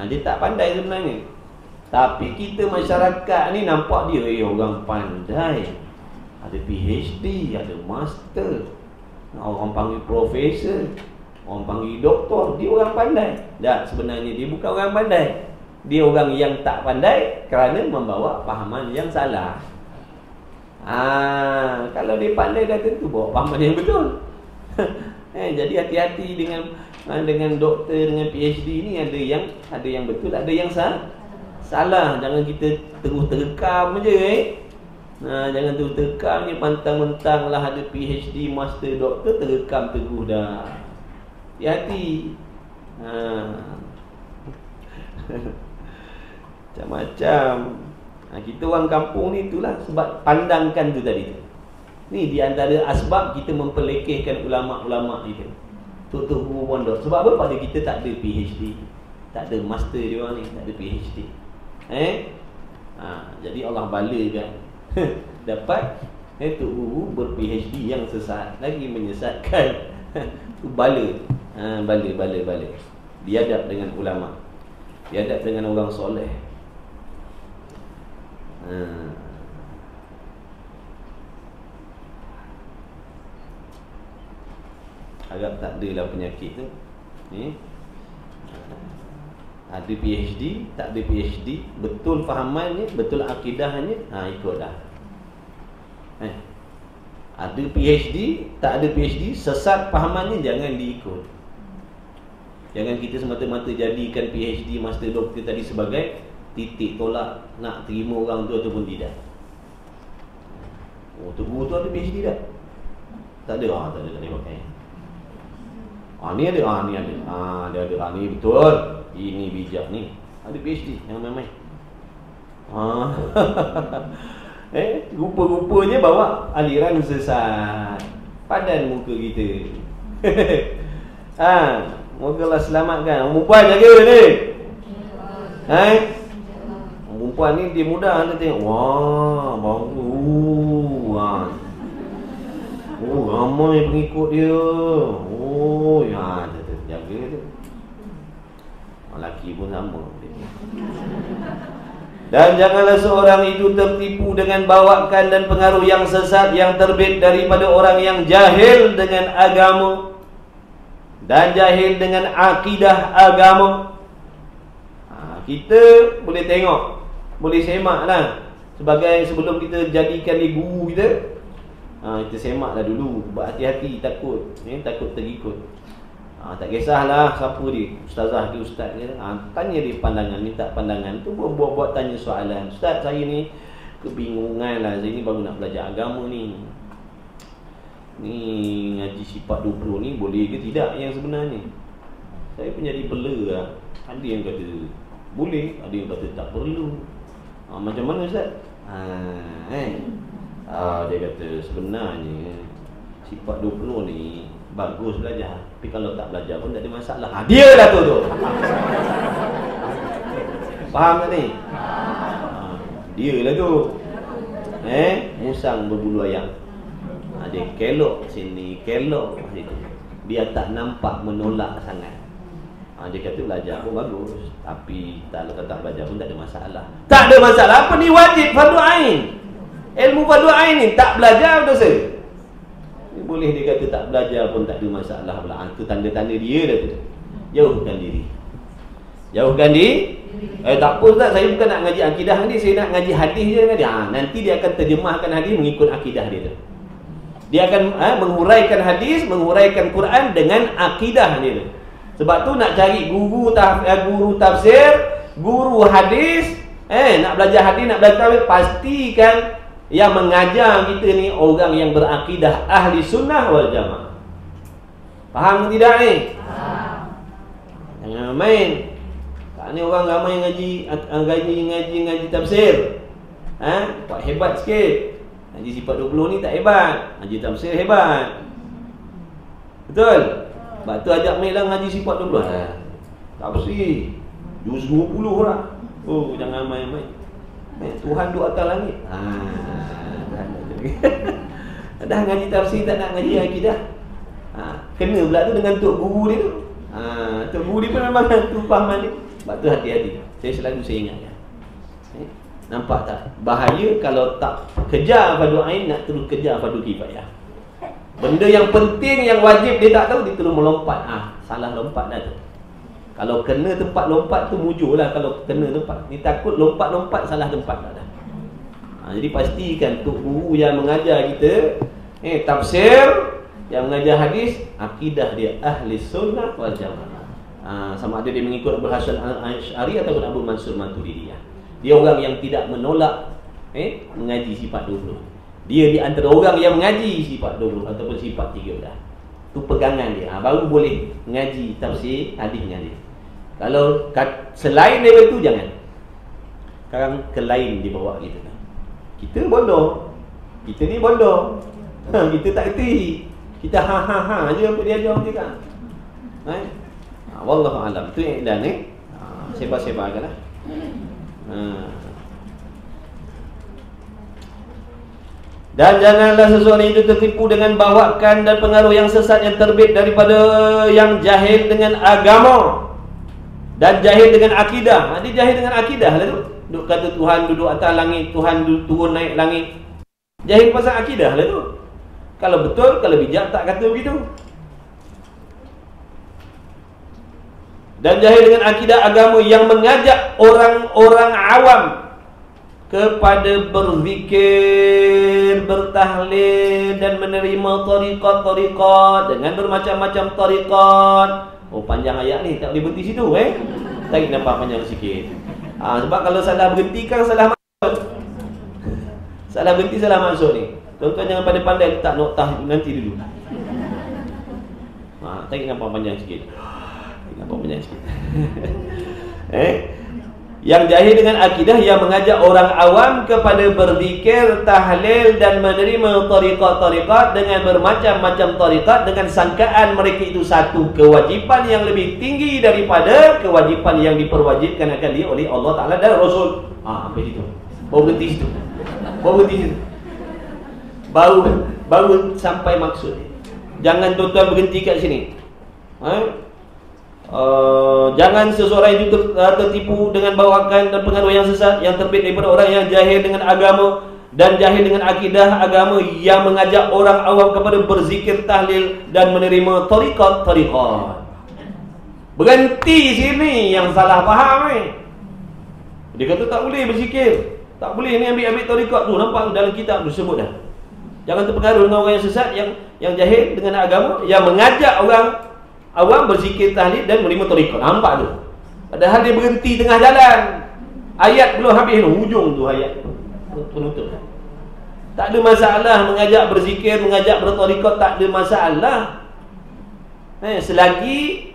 dia tak pandai sebenarnya. Tapi kita masyarakat ni nampak dia orang pandai, ada PhD, ada master, orang panggil profesor, orang panggil doktor, dia orang pandai. Tak, sebenarnya dia bukan orang pandai. Dia orang yang tak pandai kerana membawa fahaman yang salah. Kalau dia pandai, dah tentu bawa fahaman yang betul. Jadi hati-hati dengan doktor, dengan PhD ni, ada yang betul, ada yang salah. Jangan kita terus terekam je. Jangan terus terekam ni, pantang-mentang lah ada PhD, master, doktor, terekam terus dah. Hati-hati. Macam-macam. Kita orang kampung ni, itulah sebab pandangkan tu tadi tu. Ni di antara asbab kita memperlekehkan ulama-ulama kita, tutup guru pondok. Sebab apa? Pada kita tak ada PhD, tak ada master dia orang ni, tak ada PhD. Jadi Allah balakan dapat tu guru ber-PhD yang sesat, lagi menyesatkan. Bala. Biadab dengan ulama, biadab dengan orang soleh. Agak tak adalah penyakit tu. Ada PhD, tak ada PhD, betul fahamannya, betul akidahnya, ikut dah. Ada PhD, tak ada PhD, sesat fahamannya jangan diikut. Jangan kita semata-mata jadikan PhD, master doktor tadi sebagai titik tolak nak terima orang tu ataupun tidak. Oh, tu guru tu ada PhD tak? Tak ada. Tak ada, tak boleh pakai. Ni ada. Ni ada. Dia ada. Ni betul. Ini bijak ni. Ada PhD, jangan main-main. Rupa-rupanya bawa aliran sesat. Padan muka kita. Moga Allah selamatkan. Perempuan jaga ni. Perempuan ni dia mudah anda tengok. Wah, baru. Ramai pengikut dia. Jaga tu. Lelaki pun sama. Dan janganlah seorang itu tertipu dengan bawakan dan pengaruh yang sesat yang terbit daripada orang yang jahil dengan agama dan jahil dengan akidah agama. Kita boleh tengok, boleh semak lah. Sebagai sebelum kita jadikan dia guru kita, kita semak lah dulu. Berhati-hati, takut takut terikut. Tak kisahlah siapa dia, ustazah ke ustaz ke, tanya dia pandangan, minta pandangan. Tu buat tanya soalan. Ustaz, saya ni kebingungan lah, saya ni baru nak belajar agama ni. Ni ngaji sifat 20 ni boleh ke tidak yang sebenarnya? Saya pun jadi bela lah. Ada yang kata boleh, ada yang kata tak perlu. Macam mana Ustaz? Dia kata sebenarnya sifat 20 ni bagus belajar, tapi kalau tak belajar pun tak ada masalah. Dia lah tu. Faham tak ni? Dia lah tu. Musang berbulu ayam. Dia kelok sini, kelok situ. Biar tak nampak menolak sangat. Dia kata belajar pun bagus, tapi kalau tak belajar pun tak ada masalah. Tak ada masalah. Apa ni wajib fardu ain? Ilmu fardu ain ni tak belajar dosa. Boleh dia kata tak belajar pun tak ada masalah pula. Itu tanda-tanda dia dah tu. Jauhkan diri. Jauhkan diri. Tak apa Ustaz, saya bukan nak ngaji akidah ni, saya nak ngaji hadis je dengan dia. Nanti dia akan terjemahkan hadis mengikut akidah dia tu. Dia akan menguraikan hadis, menguraikan Quran dengan akidah dia tu. Sebab tu nak cari guru tafsir, guru hadis, nak belajar hadis, nak belajar tafsir, pastikan yang mengajar kita ni orang yang berakidah ahli sunnah wal jamaah. Faham tidak ni? Jangan main. Tak ni orang ramai ngaji tafsir. Buat hebat sikit. Ngaji sifat 20 ni tak hebat. Ngaji tafsir hebat. Betul? Sebab tu ajak main lah ngaji sifat 20. Tafsir juz 20 lah. Jangan main-main. Tuhan duduk atas langit. Dah ngaji tafsir tak nak ngaji akidah. Kena pula tu dengan tok guru dia tu. Tok guru dia pun memang tu fahaman dia. Sebab tu hati-hati. Saya ingatkan. Nampak tak? Bahaya kalau tak kejar fardu ain, nak terus kejar fardu kifayah. Benda yang penting, yang wajib dia tak tahu, dia terus melompat. Salah lompat dah tu. Kalau kena tempat lompat tu mujur lah. Kalau kena tempat ni takut lompat-lompat salah tempat dah. Jadi pastikan tok guru yang mengajar kita tafsir, yang mengajar hadis, akidah dia ahli sunnah wal jamaah. Sama ada dia mengikut Abu Hasan Al-Asy'ari ataupun Abu Mansur Maturidiyah. Dia orang yang tidak menolak mengaji sifat 20. Dia di antara orang yang mengaji sifat 20 ataupun sifat 13. Tu pegangan dia. Baru boleh mengaji tafsir hadis dengan dia. Kalau selain daripada tu jangan. Sekarang ke lain dibawa kita. Kita bodoh. Kita ni bodoh. Kita tak erti. Kita ha aja apa dia ajar kita. Wallahu alam. Tu yang dan sebar-sebarkanlah. Dan janganlah seseorang itu tertipu dengan bawakan dan pengaruh yang sesat yang terbit daripada yang jahil dengan agama dan jahil dengan akidah. Dia jahil dengan akidah lah tu. Duk kata Tuhan duduk atas langit, Tuhan turun naik langit. Jahil pasal akidah lah tu. Kalau betul, kalau bijak tak kata begitu. Dan jahil dengan akidah agama yang mengajak orang-orang awam kepada berzikir, bertahlil dan menerima tariqat-tariqat dengan bermacam-macam tariqat. Oh, panjang ayat ni, tak boleh berhenti situ Tak nampak panjang sikit. Sebab kalau salah berhenti kan salah maksud. Salah berhenti salah maksud ni. Tuan-tuan jangan pandai-pandai letak noktah nanti dulu. Tak nampak panjang sikit. Nampak panjang sikit. Yang jahil dengan akidah yang mengajak orang awam kepada berzikir, tahlil dan menerima tariqat-tariqat dengan bermacam-macam tariqat dengan sangkaan mereka itu satu kewajipan yang lebih tinggi daripada kewajipan yang diperwajibkan akan dia oleh Allah Ta'ala dan Rasul. Sampai situ. Baru berhenti situ. Baru sampai maksud. Jangan tuan-tuan berhenti kat sini. Jangan seseorang itu tertipu dengan bawakan dan pengaruh yang sesat yang terbit daripada orang yang jahil dengan agama dan jahil dengan akidah agama yang mengajak orang awam kepada berzikir, tahlil dan menerima tariqat. Berhenti sini yang salah faham Dia kata tak boleh berzikir, tak boleh ni ambil tariqat tu. Nampak dalam kitab tu sebut dah. Jangan terpengaruh dengan orang yang sesat yang jahil dengan agama yang mengajak orang awam berzikir, tahlil dan menerima tariqat. Nampak tu. Padahal dia berhenti tengah jalan. Ayat belum habis tu, hujung tu ayat penutup. Tak ada masalah mengajak berzikir, mengajak bertariqat, tak ada masalah. Selagi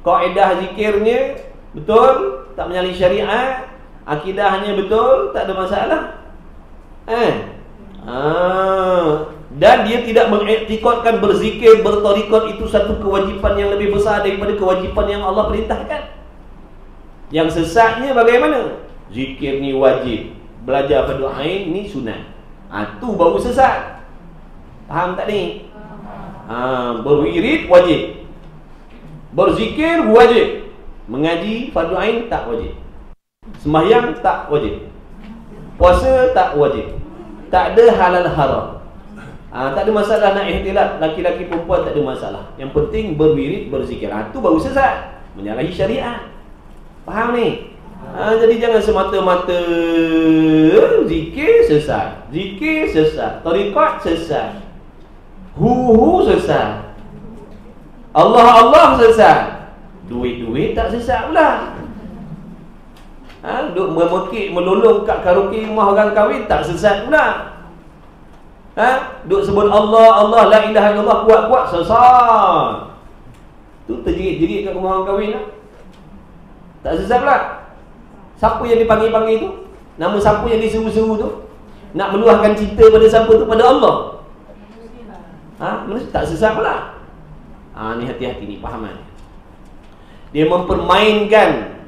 kaedah zikirnya betul, tak menyalahi syariat, akidahnya betul, tak ada masalah. Dan dia tidak mengiktikadkan berzikir, bertariqat itu satu kewajipan yang lebih besar daripada kewajipan yang Allah perintahkan. Yang sesatnya bagaimana? Zikir ni wajib, belajar fardu ain ni sunat. Tu baru sesat. Faham tak ni? Berwirid wajib, berzikir wajib, mengaji fardu ain tak wajib, sembahyang tak wajib, puasa tak wajib, tak ada halal haram. Tak ada masalah nak ihtilat, laki-laki perempuan tak ada masalah. Yang penting berwirid, berzikir. Tu baru sesat, menyalahi syariat. Faham ni? Jadi jangan semata-mata zikir sesat, zikir sesat, tariqat sesat, sesat, Allah sesat, duit tak sesat pula. Duk memekik, melolong kat karaoke rumah orang kahwin tak sesat pula. Duk sebut Allah, la ilaha illallah kuat-kuat sesat. Tu terjerit-jerit kat rumah orang kahwin tak sesat pula. Siapa yang dipanggil-panggil tu? Nama siapa yang diseru-seru tu? Nak meluahkan cinta pada siapa tu? Pada Allah. Tak sesat pula. Ni hati-hati ni, fahaman. Dia mempermainkan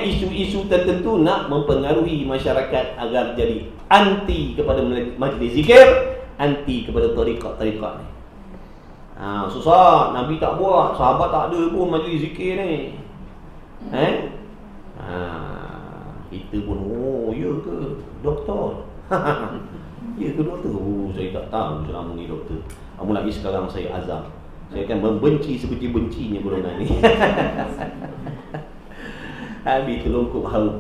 isu-isu tertentu nak mempengaruhi masyarakat agar jadi anti kepada majlis zikir, anti kepada tariqat ni. Susah, Nabi tak buat, sahabat tak ada pun majlis zikir ni. Kita pun, ya ke doktor? Ya ke doktor? Saya tak tahu selama ni doktor. Lagi sekarang saya azam. Saya akan membenci sebenci-bencinya golongan ni. Habis terlongkok haus.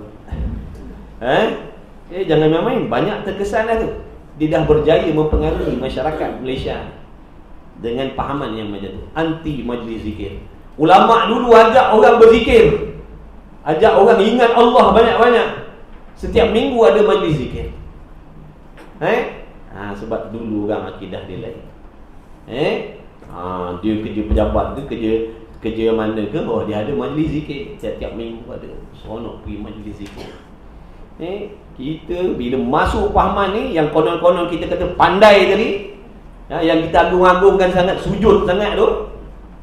Jangan main-main. Banyak terkesan dah tu. Dia dah berjaya mempengaruhi masyarakat Malaysia dengan pahaman yang macam tu, anti majlis zikir. Ulama' dulu ajak orang berzikir, ajak orang ingat Allah banyak-banyak. Setiap minggu ada majlis zikir. Sebab dulu orang akidah dia lain. Dia kerja pejabat ke, kerja mana ke, dia ada majlis zikir. Setiap minggu ada. Seronok pergi majlis zikir. Kita bila masuk pahaman ni, yang konon-konon kita kata pandai tadi, yang kita agung-agungkan sangat, sujud sangat tu,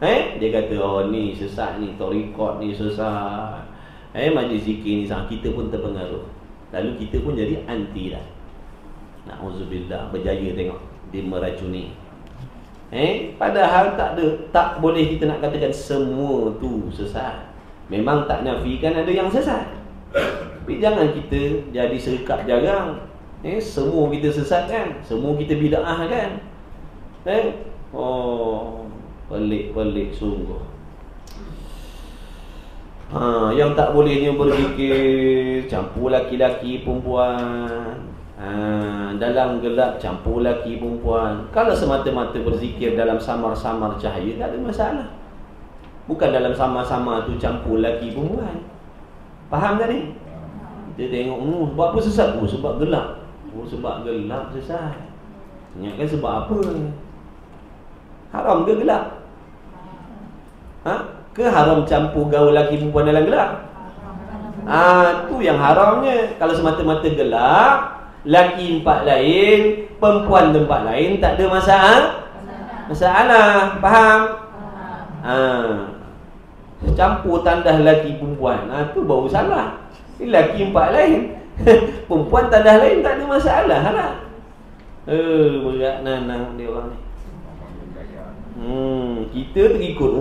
dia kata, ni sesat ni, tariqat ni sesat, majlis zikir ni sesat. Kita pun terpengaruh. Lalu kita pun jadi anti dah. Na'udzubillah, berjaya tengok dia meracuni. Padahal tak boleh kita nak katakan semua tu sesat. Memang tak nafikan ada yang sesat, tapi jangan kita jadi serkap jarang. Semua kita sesat kan, semua kita bid'ah kan. Pelik-pelik sungguh. Yang tak bolehnya berzikir campur laki-laki perempuan. Dalam gelap campur laki perempuan. Kalau semata-mata berzikir dalam samar-samar cahaya, tak ada masalah. Bukan dalam samar-samar tu campur laki perempuan. Faham tak ni? Kita tengok, sebab apa sesat? Sebab gelap. Sebab gelap sesat. Ingatkan sebab apa? Haram ke gelap? Ke haram campur gaul laki perempuan dalam gelap? Tu yang haramnya. Kalau semata-mata gelap, laki tempat lain, perempuan tempat lain, tak ada masalah. Faham? Campur tandas laki perempuan, tu baru salah. Laki tempat lain, perempuan tandas lain, tak ada masalah lah. Berat nanang dia orang ni. Kita terikut.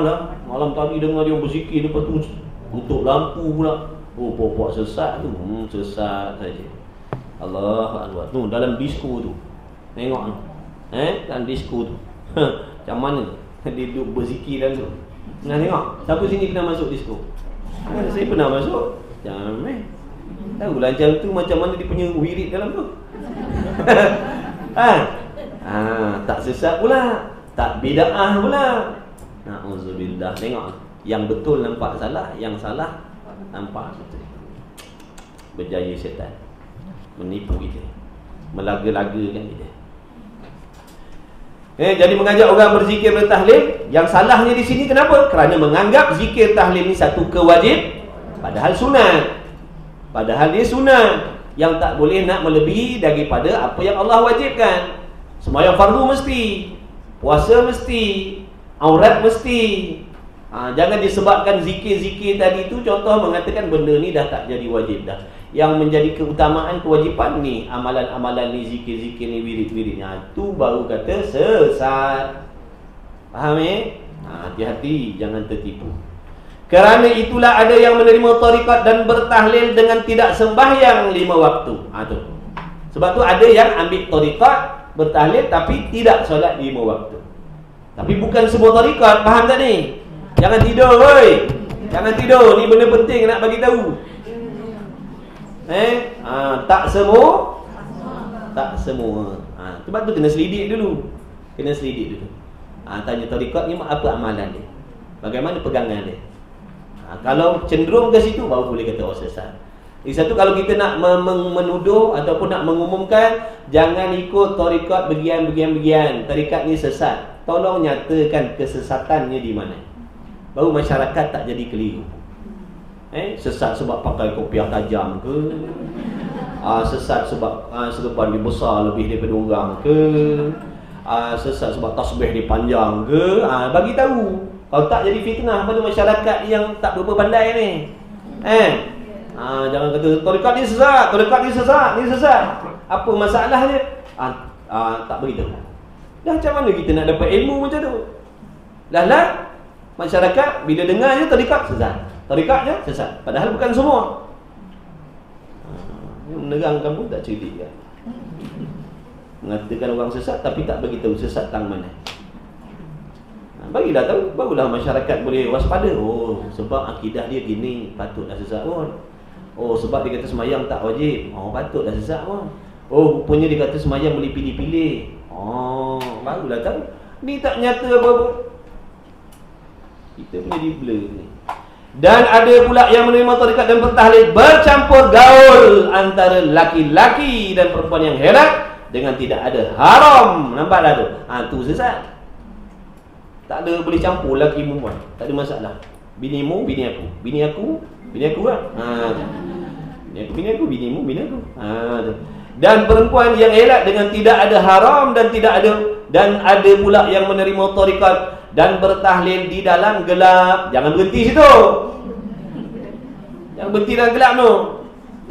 Lah, malam tadi dengar dia berzikir, lepas tu tutup lampu pula. Puak sesat tu. Sesat saja. Allah Akbar. Tu dalam disko tu. Tengok tu. Dalam disko tu. Macam mana dia duduk berzikir dalam tu. Nak tengok. Siapa sini pernah masuk disko? Saya pernah masuk. Jangan main. Tahu lah macam tu, macam mana dia punya wirid dalam tu. Tak sesat pula, tak bid'ah pula. Na'udzubillah. Tengok, yang betul nampak salah, yang salah nampak betul. Berjaya syaitan menipu kita, melaga-lagakan kita. Jadi mengajak orang berzikir bertahlil, yang salahnya di sini kenapa? Kerana menganggap zikir tahlil ni satu kewajib, padahal sunat. Padahal dia sunat. Yang tak boleh nak melebihi daripada apa yang Allah wajibkan. Sembahyang fardu mesti, puasa mesti, aurat mesti. Jangan disebabkan zikir-zikir tadi tu contoh mengatakan benda ni dah tak jadi wajib dah. Yang menjadi keutamaan kewajipan ni, amalan-amalan ni, zikir-zikir ni, wirid-wiridnya, tu baru kata sesat. Faham hati-hati, jangan tertipu. Kerana itulah ada yang menerima tarikat dan bertahlil dengan tidak sembahyang 5 waktu. Tu. Sebab tu ada yang ambil tarikat, bertahlil tapi tidak solat 5 waktu. Tapi bukan semua tarikat, faham tak ni? Jangan tidur, woi. Jangan tidur, ni benda penting nak bagi tahu. Tak semua. Tak semua. Sebab tu kena selidik dulu. Tanya tarikat ni apa amalan dia? Bagaimana pegangan dia? Kalau cenderung ke situ baru boleh kata sesat. Satu, kalau kita nak menuduh ataupun nak mengumumkan, jangan ikut tarikat bagian-bagian. Tarikat ni sesat. Tolong nyatakan kesesatannya di mana. Baru masyarakat tak jadi keliru. Sesat sebab pakai kopiah tajam ke? Sesat sebab serban dia besar lebih daripada orang ke? Sesat sebab tasbih dia panjang ke? Bagi tahu. Kalau tak jadi fitnah pada masyarakat yang tak berapa pandai ni. Jangan kata tarikat ni sesat, ni sesat. Apa masalahnya? Tak beritahu. Dah macam mana kita nak dapat ilmu macam tu? Lah masyarakat bila dengar je tarikat sesat. Tarikatnya sesat. Padahal bukan semua. Menerangkan pun tak cerdik kan? Mengatakan orang sesat tapi tak beritahu sesat tang mana. Bagilah tahu, barulah masyarakat boleh waspada. Sebab akidah dia gini, patutlah sesat pun. Sebab dia kata semayang tak wajib, patutlah sesat pun. Rupanya dia kata semayang boleh pilih-pilih. Barulah tahu. Ni tak nyata apa-apa. Kita punya di blur ni. Dan ada pula yang menerima tarikat dan bertahlil bercampur gaul antara laki-laki dan perempuan yang herat dengan tidak ada haram. Nampak dah tu? Tu sesat. Tak ada boleh campur laki perempuan. Tak ada masalah. Binimu, bini aku. Bini aku kan? Bini aku, binimu, bini aku. Dan perempuan yang elak dengan tidak ada haram dan tidak ada, dan ada pula yang menerima tarikat dan bertahlil di dalam gelap. Jangan berhenti situ. Jangan berhenti dalam gelap tu.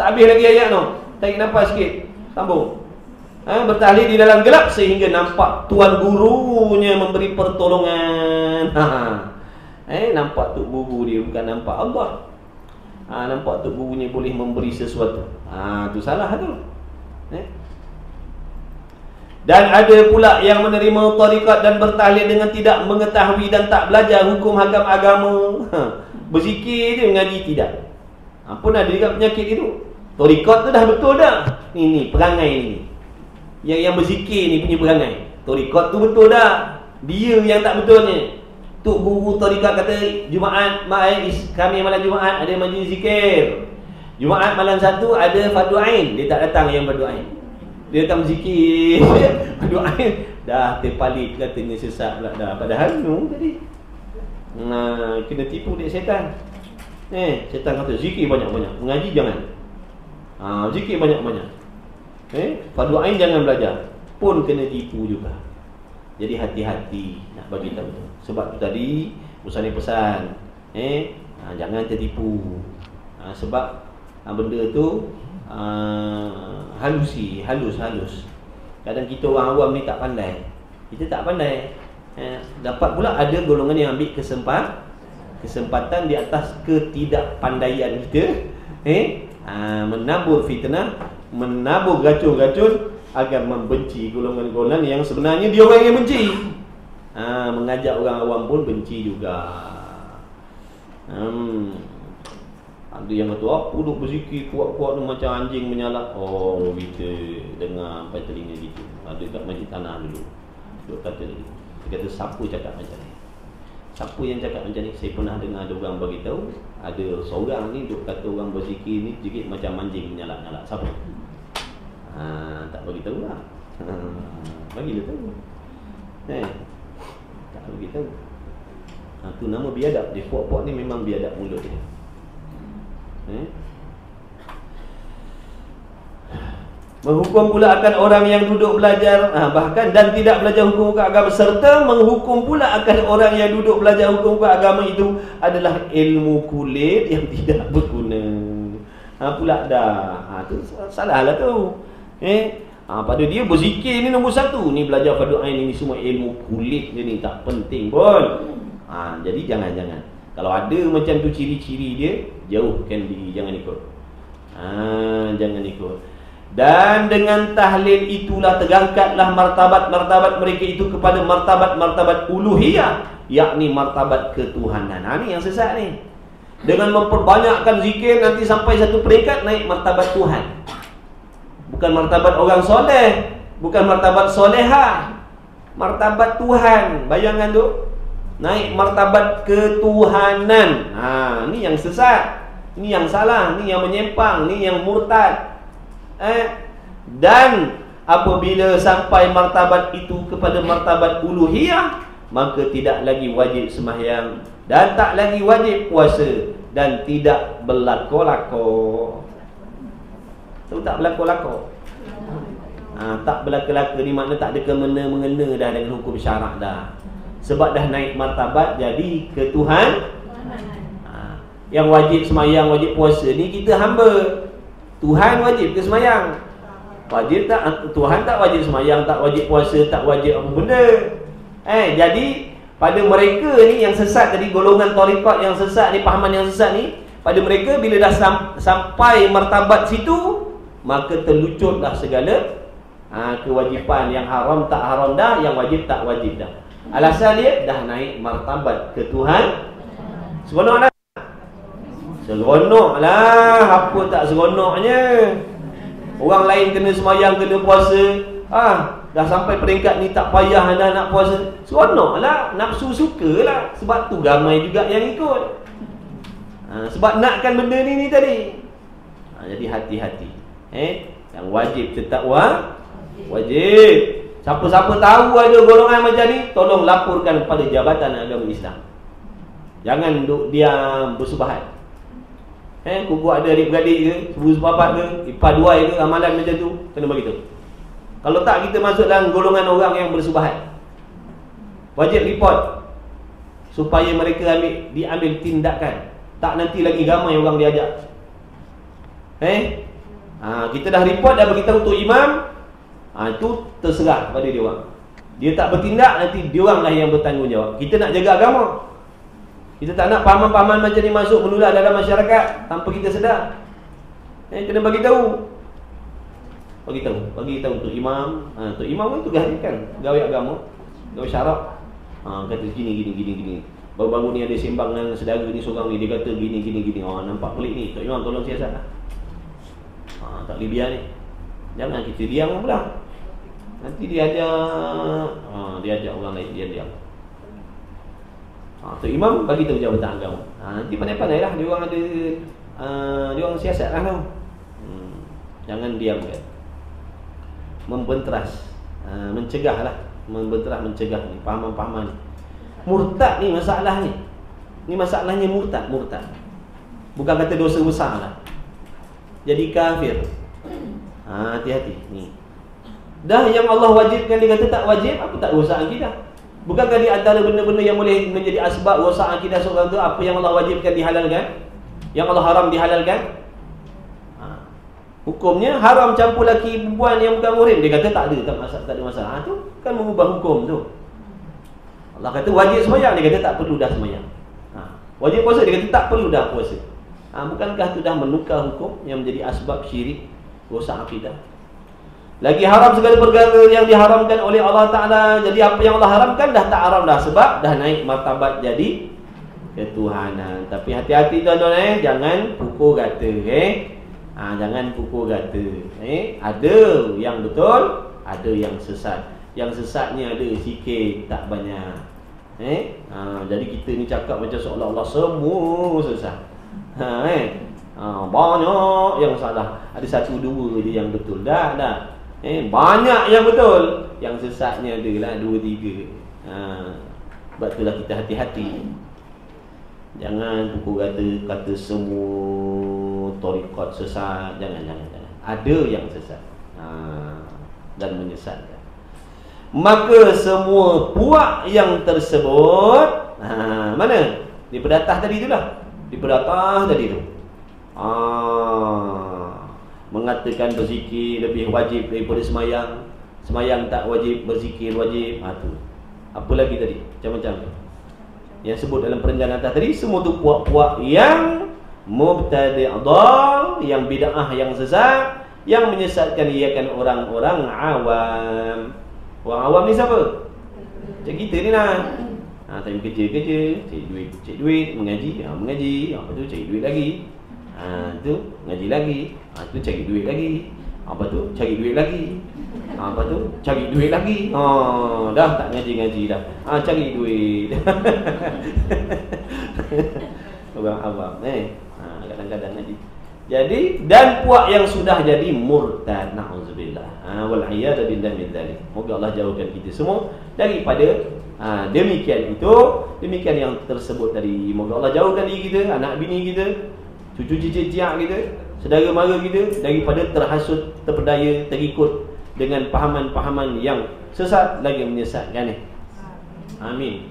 Tak habis lagi ayat tu. Tarik nafas sikit. Sambung. Bertahlil di dalam gelap sehingga nampak tuan gurunya memberi pertolongan. Nampak tok guru dia, bukan nampak Allah. Nampak tok gurunya boleh memberi sesuatu. Tu salah tu. Dan ada pula yang menerima tarikat dan bertahlil dengan tidak mengetahui dan tak belajar hukum hakam agama. berzikir je mengaji tidak. Pun ada juga penyakit itu. Torikot tu dah betul dah. Ni perangai ni. Yang berzikir ni punya perangai. Torikot tu betul dah. Dia yang tak betulnya. Tok guru torikot kata Jumaat, kami malam Jumaat ada majlis zikir. Jumaat malam 1 ada fardu ain. Dia tak datang yang fardu ain. Dia datang berzikir. Fardu ain dah terpalit katanya sesat pula dah. Padahal tadi. Kena tipu dia syaitan. Syaitan kata zikir banyak-banyak, mengaji jangan. Zikir banyak-banyak. Fardu ain jangan belajar. Pun kena tipu juga. Jadi hati-hati nak bagi tahu. Sebab tu tadi Musani pesan, jangan tertipu. Sebab benda tu halus. Kadang kita orang awam ni tak pandai. Kita tak pandai. Dapat pula ada golongan yang ambil kesempatan di atas ketidakpandaian kita, menabur fitnah, menabur gacun-gacun agar membenci golongan-golongan yang sebenarnya dia orang yang benci. Mengajak orang awam pun benci juga. Ada yang kata, apa duk berzikir kuat-kuat tu macam anjing menyalak. Kita dengar sampai telinga gitu. Ada kat Masjid Tanah dulu duk kata ni. Dia kata, siapa cakap macam ni? Siapa yang cakap macam ni? Saya pernah dengar ada orang beritahu, ada seorang ni duk kata orang berzikir ni sedikit macam anjing menyalak-nyalak. Siapa? Tak beritahu lah. Bagilah tahu. Tak beritahu. Tu nama biadab. Dia puak-puak ni memang biadab mulut dia. Menghukum pula akan orang yang duduk belajar, bahkan dan tidak belajar hukum agama, serta menghukum pula akan orang yang duduk belajar hukum agama itu adalah ilmu kulit yang tidak berguna. Pula dah. Tu salah lah tu. Pada dia berzikir ni nombor 1, ni belajar fardu ain ni semua ilmu kulit dia ni tak penting pun. Jadi jangan. Kalau ada macam tu ciri-ciri dia, jauhkan diri, jangan ikut. Jangan ikut. Dan dengan tahlil itulah terangkatlah martabat-martabat mereka itu kepada martabat-martabat uluhiyah, yakni martabat ketuhanan. Ni yang sesat ni. Dengan memperbanyakkan zikir nanti sampai satu peringkat naik martabat Tuhan. Bukan martabat orang soleh, bukan martabat solehah, martabat Tuhan. Bayangkan tu, naik martabat ketuhanan. Ni yang sesat, ni yang salah, ni yang menyimpang, ni yang murtad. Dan apabila sampai martabat itu kepada martabat uluhiyah, maka tidak lagi wajib sembahyang dan tak lagi wajib puasa dan tidak berlako-lako. Tahu tak berlako-lako? Tak berlako-lako ni makna tak ada kemena-mengena dah dengan hukum syarak dah. Sebab dah naik martabat jadi ketuhan. Yang wajib sembahyang, wajib puasa ni kita hamba. Tuhan wajib ke sembahyang? Wajib tak? Tuhan tak wajib sembahyang, tak wajib puasa, tak wajib apa benda. Jadi pada mereka ni yang sesat tadi, golongan tarikat yang sesat ni, pahaman yang sesat ni, pada mereka bila dah sampai martabat situ, maka terlucutlah segala kewajipan. Yang haram tak haram dah, yang wajib tak wajib dah. Alasan dia dah naik martabat ketuhan. Seronok dah. Seronok lah. Apa tak seronoknya? Orang lain kena semayang, kena puasa, dah sampai peringkat ni tak payah dah nak puasa. Seronok lah. Nafsu suka lah. Sebab tu ramai juga yang ikut. Sebab nakkan benda ni tadi. Jadi hati-hati. Yang wajib tetap wajib. Siapa-siapa tahu ada golongan macam ni, tolong laporkan kepada Jabatan Agama Islam. Jangan duduk diam bersubahat. Kuku ada adik-beradik ke, sepupu-sepapat ke, ipar-duai ke, amalan macam tu, kena bagi tahu. Kalau tak, kita masuk dalam golongan orang yang bersubahat. Wajib report supaya mereka diambil tindakan. Tak nanti lagi ramai orang diajak. Kita dah report, dah beritahu untuk imam, itu terserah pada dia orang. Dia tak bertindak, nanti dia orang lah yang bertanggungjawab. Kita nak jaga agama. Kita tak nak pahaman-pahaman macam ni masuk menular dalam masyarakat tanpa kita sedar. Kena bagi tahu. Bagi tahu untuk imam. Untuk imam kan tugas dia kan, gawe agama, gawe syarak. Kata gini. Baru-baru ni ada sembang dengan saudara ni seorang ni, dia kata gini. Nampak pelik ni, Tok Imam tolong siasat lah. Tak boleh biar ni. Jangan kita diam pula. Nanti dia ajak orang lain, dia diam. Tok Imam bagi tahu jabatan agama. Nanti pandai-pandai lah, dia orang ada dia orang siasat lah tau. Jangan diam kan. Membenteras, mencegah lah. Membenteras, mencegah ni, pahaman-pahaman ni. Murtad ni masalah ni. Ni masalahnya murtad. Bukan kata dosa besar lah. Jadi kafir. Hati-hati ni. Dah yang Allah wajibkan dia kata tak wajib, apa tak rosak akidah? Bukankah di antara benda-benda yang boleh menjadi asbab rosak akidah seorang tu apa yang Allah wajibkan dihalalkan? Yang Allah haram dihalalkan? Hukumnya haram campur laki perempuan yang bukan muhrim. Dia kata tak ada masalah. Tu kan mengubah hukum tu. Allah kata wajib sembahyang, dia kata tak perlu dah sembahyang. Wajib puasa, dia kata tak perlu dah puasa. Bukankah tu dah menukar hukum yang menjadi asbab syirik, rosak akidah? Lagi haram segala perkara yang diharamkan oleh Allah Ta'ala. Jadi apa yang Allah haramkan dah tak haram dah, sebab dah naik martabat jadi ketuhanan. Tapi hati-hati tuan-tuan, jangan pukul rata jangan pukul rata. Ada yang betul, ada yang sesat. Yang sesatnya ada sikit, tak banyak. Jadi kita ni cakap macam seolah-olah semua sesat. Banyak yang salah. Ada satu dua je yang betul. Dah. Banyak yang betul. Yang sesatnya adalah 2-3. Sebab itulah kita hati-hati. Jangan pukul kata semua tarikat sesat. Jangan. Ada yang sesat dan menyesatkan. Maka semua puak yang tersebut mana? Di pedatah tadi tu lah. Di pedatah tadi tu mengatakan berzikir lebih wajib daripada semayang. Semayang tak wajib, berzikir wajib. Tu apa lagi tadi? Macam-macam yang sebut dalam perencanaan atas tadi. Semua tu puak-puak yang mubtadi' dhal, yang bid'ah, yang sesat, yang menyesatkan iakan orang-orang awam. Orang awam ni siapa? Macam kita ni lah. Time kerja, cari duit, mengaji, lepas tu cari duit lagi. Tu ngaji lagi. Tu cari duit lagi. Apa tu? Cari duit lagi. Apa tu? Cari duit lagi. Dah tak ngaji dah. Cari duit. Orang awam kadang-kadang ngaji. Jadi dan puak yang sudah jadi murtad, na'udzubillah. Wal iyad billah min dzalik. Moga Allah jauhkan kita semua daripada demikian yang tersebut tadi. Moga Allah jauhkan diri kita, anak bini kita, cucu cicit-cicit kita, saudara mara kita daripada terhasut, terpedaya, terikut dengan pahaman-pahaman yang sesat lagi menyesatkan. Amin.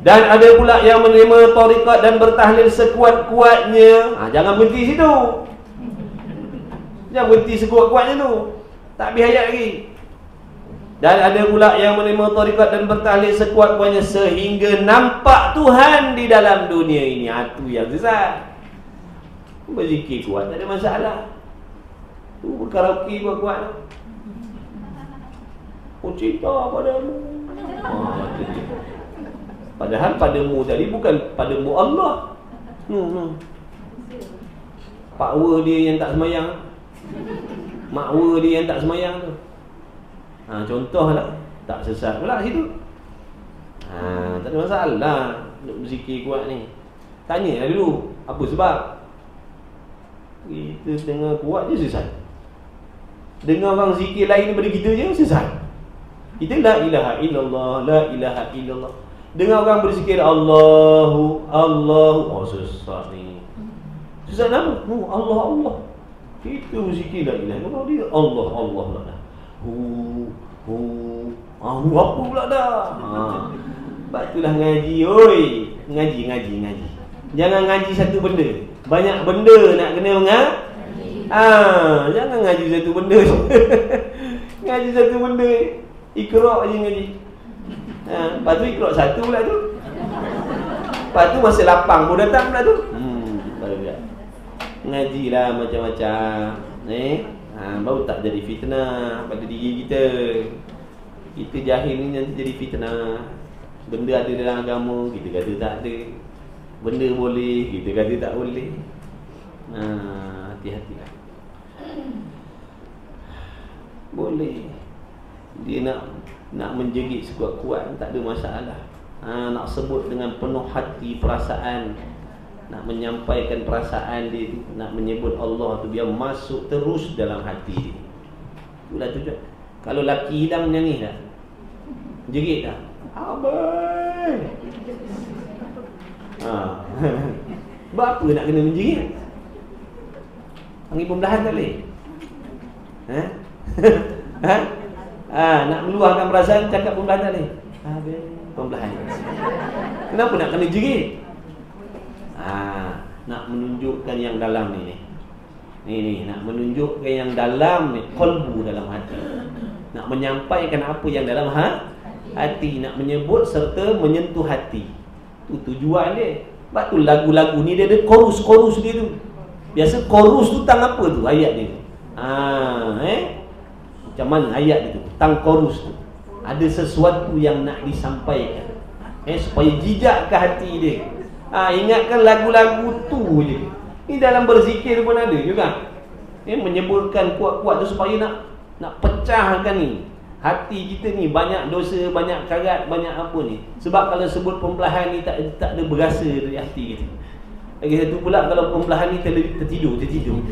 Dan ada pula yang menerima tarikat dan bertahlil sekuat-kuatnya. Jangan berhenti situ. Jangan berhenti sekuat-kuatnya tu. Tak habis ayat lagi. Dan ada pula yang menerima tarikat dan bertahlil sekuat-kuatnya sehingga nampak Tuhan di dalam dunia ini. Itu yang sesat. Berzikir kuat, tak ada masalah. Tu berkaraoke kuat-kuat. Cerita padamu. Padahal padamu tadi bukan padamu Allah. Pakwa dia yang tak semayang, makwa dia yang tak semayang tu. Contohlah, tak sesat pula situ. Tak ada masalah nak berzikir kuat ni. Tanya dulu, apa sebab? Kita dengar kuat je sesat. Dengar orang zikir lain daripada kita je sesat. Kita la ilaha illallah, la ilaha illallah. Dengar orang berzikir Allahu, sesat ni. Sesat apa? Allah. Kita berzikir la ilaha illallah, dia Allah lah. Apa pula dah? Sebab itulah ngaji, oi. Ngaji. Jangan ngaji satu benda. Banyak benda nak kena mengaji. Jangan ngaji satu benda. Ngaji satu benda. Iqra' je ngaji. Lepas tu Iqra' satu pula tu. Lepas tu masa lapang pun datang pula tu. Ngajilah macam-macam. Baru tak jadi fitnah pada diri kita. Kita jahil ni nanti jadi fitnah. Benda ada dalam agama, kita kata tak ada. Benda boleh, kita kata tak boleh. Hati-hati. Boleh. Dia nak menjerit sekuat-kuat, tak ada masalah. Nak sebut dengan penuh hati, perasaan, nak menyampaikan perasaan dia, nak menyebut Allah tu, biar masuk terus dalam hati dia. Itulah tujuan. Kalau laki hilang menangis dah, jerit dah, abai. Sebab apa nak kena menjerit? Panggil pembelahan tak boleh? Nak meluahkan perasaan, cakap pembelahan tak boleh? Pembelahan. Kenapa nak kena jerit? Nak menunjukkan yang dalam ni. Ni nak menunjukkan yang dalam ni, qalbu, dalam hati. Nak menyampaikan apa yang dalam hati, nak menyebut serta menyentuh hati. Tu tujuan dia. Sebab tu lagu-lagu ni dia ada chorus dia tu. Biasa chorus tu tang apa tu ayat dia tu. Macam mana ayat dia tu? Tang chorus tu. Ada sesuatu yang nak disampaikan. Supaya jijak ke hati dia. Ingatkan lagu-lagu tu je. Ni dalam berzikir pun ada juga. Menyebutkan kuat-kuat tu supaya nak pecahkan ni hati kita ni, banyak dosa, banyak karat, banyak apa ni. Sebab kalau sebut pembelahan ni tak ada berasa dari hati kita. Lagi satu pula, kalau pembelahan ni tertidur. Tertidur.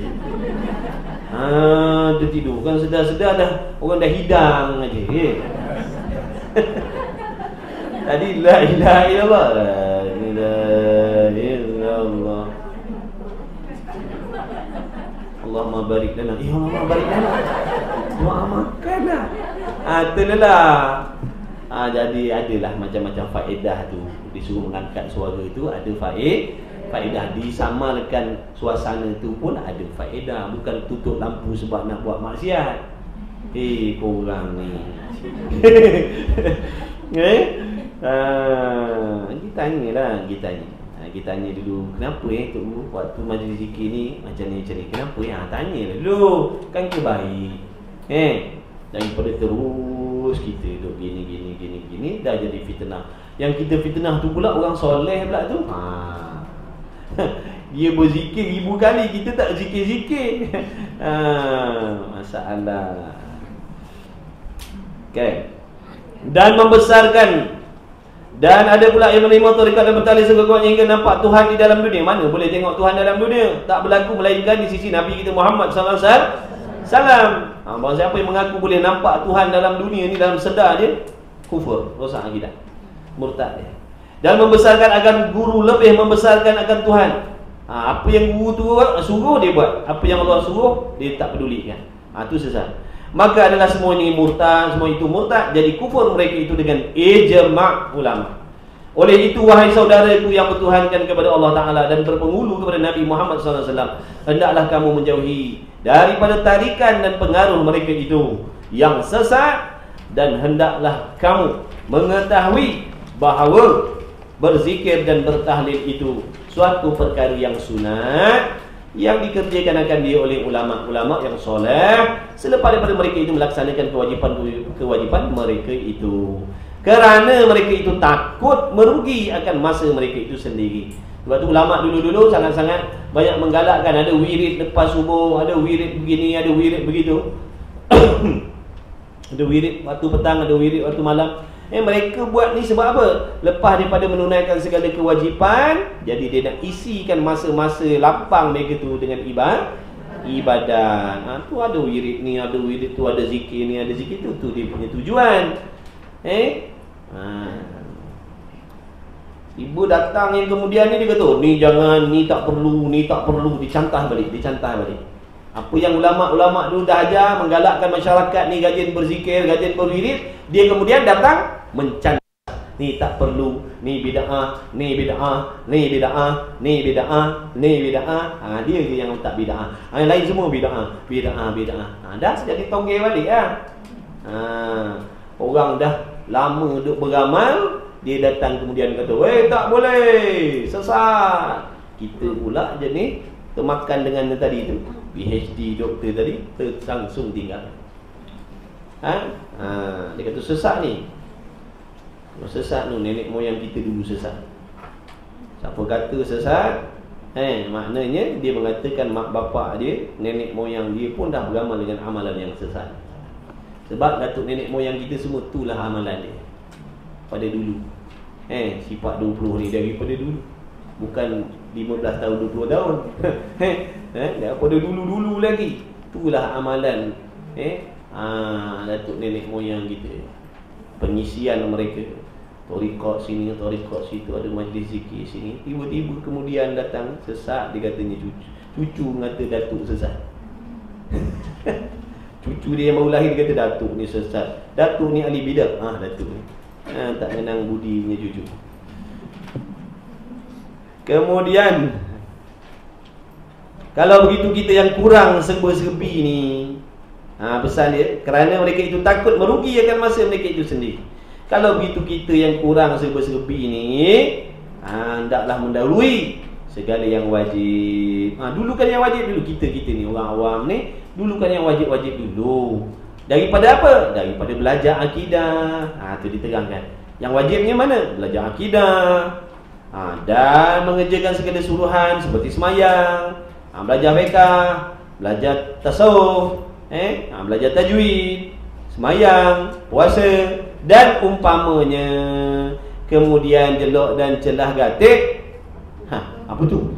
Kan sedar-sedar dah, orang dah hidang aja. Tadi la ilaha illallah, la ilaha illallah, Allahumma barik lana. Allahumma barik lana. Doa makan lah. Itulah. Jadi adalah macam-macam faedah tu. Disuruh mengangkat suara tu ada faedah. Disamarkan suasana tu pun ada faedah. Bukan tutup lampu sebab nak buat maksiat. Korang ni. Kita tanyalah, kita tanya dulu, kenapa Tok Guru waktu majlis zikir ni macam ni macam ni, kenapa tanya dulu, kan kebaik. Daripada terus kita duduk gini dah jadi fitnah. Yang kita fitnah tu pula orang soleh pula tu. Dia berzikir 1000 kali, kita tak zikir-zikir. Masalah. Okay. Dan ada pula yang menerima tarekat dan bertali sekekuatnya hingga nampak Tuhan di dalam dunia. Mana boleh tengok Tuhan dalam dunia? Tak berlaku melainkan di sisi Nabi kita Muhammad sallallahu alaihi wasallam. Bahawa siapa yang mengaku boleh nampak Tuhan dalam dunia ni, dalam sedar dia, kufur, rosak akidah, murtad dia. Dan membesarkan akan guru lebih membesarkan akan Tuhan. Apa yang guru tu suruh dia buat, apa yang Allah suruh dia tak pedulikan. Itu sesat. Maka adalah semua ini murtad, semua itu murtad, jadi kufur mereka itu dengan ijma' ulama. Oleh itu wahai saudaraku yang bertuhankan kepada Allah Ta'ala dan berpenghulu kepada Nabi Muhammad SAW, hendaklah kamu menjauhi daripada tarikan dan pengaruh mereka itu yang sesat, dan hendaklah kamu mengetahui bahawa berzikir dan bertahlil itu suatu perkara yang sunat, yang dikerjakan akan dia oleh ulama-ulama yang soleh selepas daripada mereka itu melaksanakan kewajipan mereka itu, kerana mereka itu takut merugi akan masa mereka itu sendiri. Sebab tu ulama dulu-dulu sangat-sangat banyak menggalakkan, ada wirid lepas subuh, ada wirid begini, ada wirid begitu. Ada wirid waktu petang, ada wirid waktu malam. Mereka buat ni sebab apa? Lepas daripada menunaikan segala kewajipan, jadi dia nak isikan masa-masa lapang mereka tu dengan ibadat. Tu ada wirid ni, ada wirid tu, ada zikir ni, ada zikir tu. Tu dia punya tujuan. Ibu datang yang kemudian ni dia kata, ni jangan, ni tak perlu, dicantah balik. Apa yang ulama-ulama dulu dah ajar, menggalakkan masyarakat ni rajin berzikir, rajin berwirid, dia kemudian datang mencantah. Ni tak perlu, ni bid'ah, ni bid'ah, ni bid'ah, ni bid'ah, ni bid'ah. Dia je yang tak bid'ah. Yang lain semua bid'ah. Dah jadi tonggeng balik orang dah lama duk beramal, dia datang kemudian kata, tak boleh, sesat. Kita pula je ni termakan dengan tadi tu, PhD doktor tadi, langsung tinggal. Dia kata sesat ni. Sesat tu nenek moyang kita dulu sesat. Siapa kata sesat? Maknanya dia mengatakan mak bapak dia, nenek moyang dia pun dah beramal dengan amalan yang sesat. Sebab datuk nenek moyang kita semua itulah amalan dia pada dulu. Sifat 20 ni daripada dulu. Bukan 15 tahun 20 tahun. Daripada dulu-dulu lagi. Itulah amalan datuk nenek moyang kita. Pengisian mereka. Torikot sini, torikot situ, ada majlis zikir sini. Tiba-tiba kemudian datang sesat, dia katanya cucu. Cucu mengata datuk sesat. Cucu dia yang baru lahir, dia kata datuk ni sesat. Datuk ni ahli bidah. Datuk ni tak menang budi punya cucu. Kemudian kalau begitu kita yang kurang serba-serbi ni, pesan dia, kerana mereka itu takut merugi akan masa mereka itu sendiri. Kalau begitu kita yang kurang serba-serbi ni, hendaklah mendahului segala yang wajib. Dulukan yang wajib dulu. Kita ni orang awam ni, dulukan yang wajib-wajib dulu. Daripada apa? Daripada belajar akidah. Itu diterangkan. Yang wajibnya mana? Belajar akidah. Dan mengerjakan segala suruhan seperti semayang, belajar fiqh, belajar tasawuf, belajar tajwid, semayang, puasa dan umpamanya. Kemudian jelok dan celah gatik. Apa tu?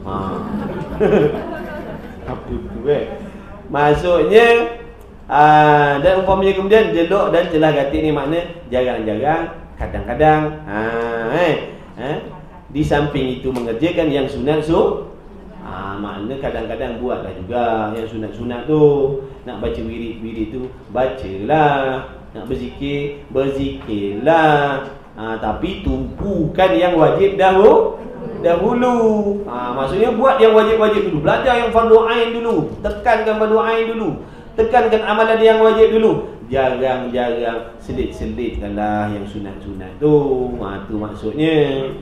Apa tu maksudnya dan umpamanya. Kemudian jelok dan celah gatik ni makna jarang-jarang, kadang-kadang. Di samping itu mengerjakan yang sunat makna kadang-kadang buatlah juga yang sunat-sunat tu. Nak baca wirid-wirid tu, bacalah. Nak berzikir, berzikirlah. Tapi tumpukan yang wajib dahulu. Maksudnya buat yang wajib-wajib dulu. Belajar yang fardu ain dulu. Tekankan fardu ain dulu. Tekankan amalan yang wajib dulu. Jarang-jarang selit-selitkanlah yang sunat-sunat tu. Tu maksudnya.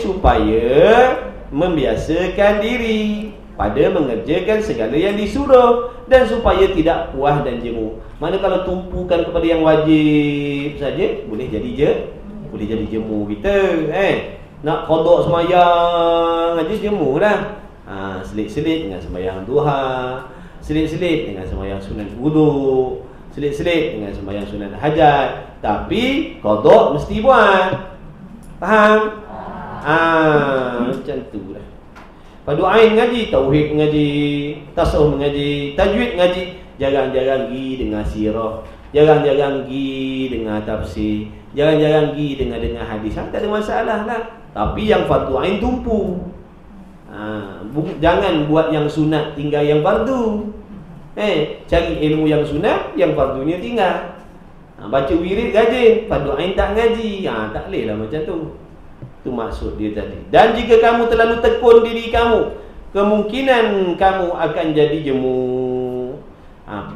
Supaya membiasakan diri pada mengerjakan segala yang disuruh, dan supaya tidak puas dan jemu. Mana kalau tumpukan kepada yang wajib saja, boleh jadi jemu kita. Nak qada semayang aja jemu lah. Selit-selit dengan sembahyang duha, selit-selit dengan sembahyang sunat wudu, selit-selit dengan sembahyang sunat hajat. Tapi qada mesti buat. Faham? Macam tu lah. Fardu ain ngaji, tauhid ngaji, tasawuf ngaji, tajwid ngaji. Jarang-jarang pergi dengan sirah, jarang-jarang pergi dengan tafsir, jarang-jarang pergi dengan hadis. Tak ada masalah lah. Tapi yang fardu ain tumpu. Jangan buat yang sunat tinggal yang fardu. Cari ilmu yang sunat, yang fardunya tinggal. Baca wirid rajin, fardu ain tak ngaji. Tak boleh lah macam tu. Itu maksud dia tadi. Dan jika kamu terlalu tekun diri kamu, kemungkinan kamu akan jadi jemu.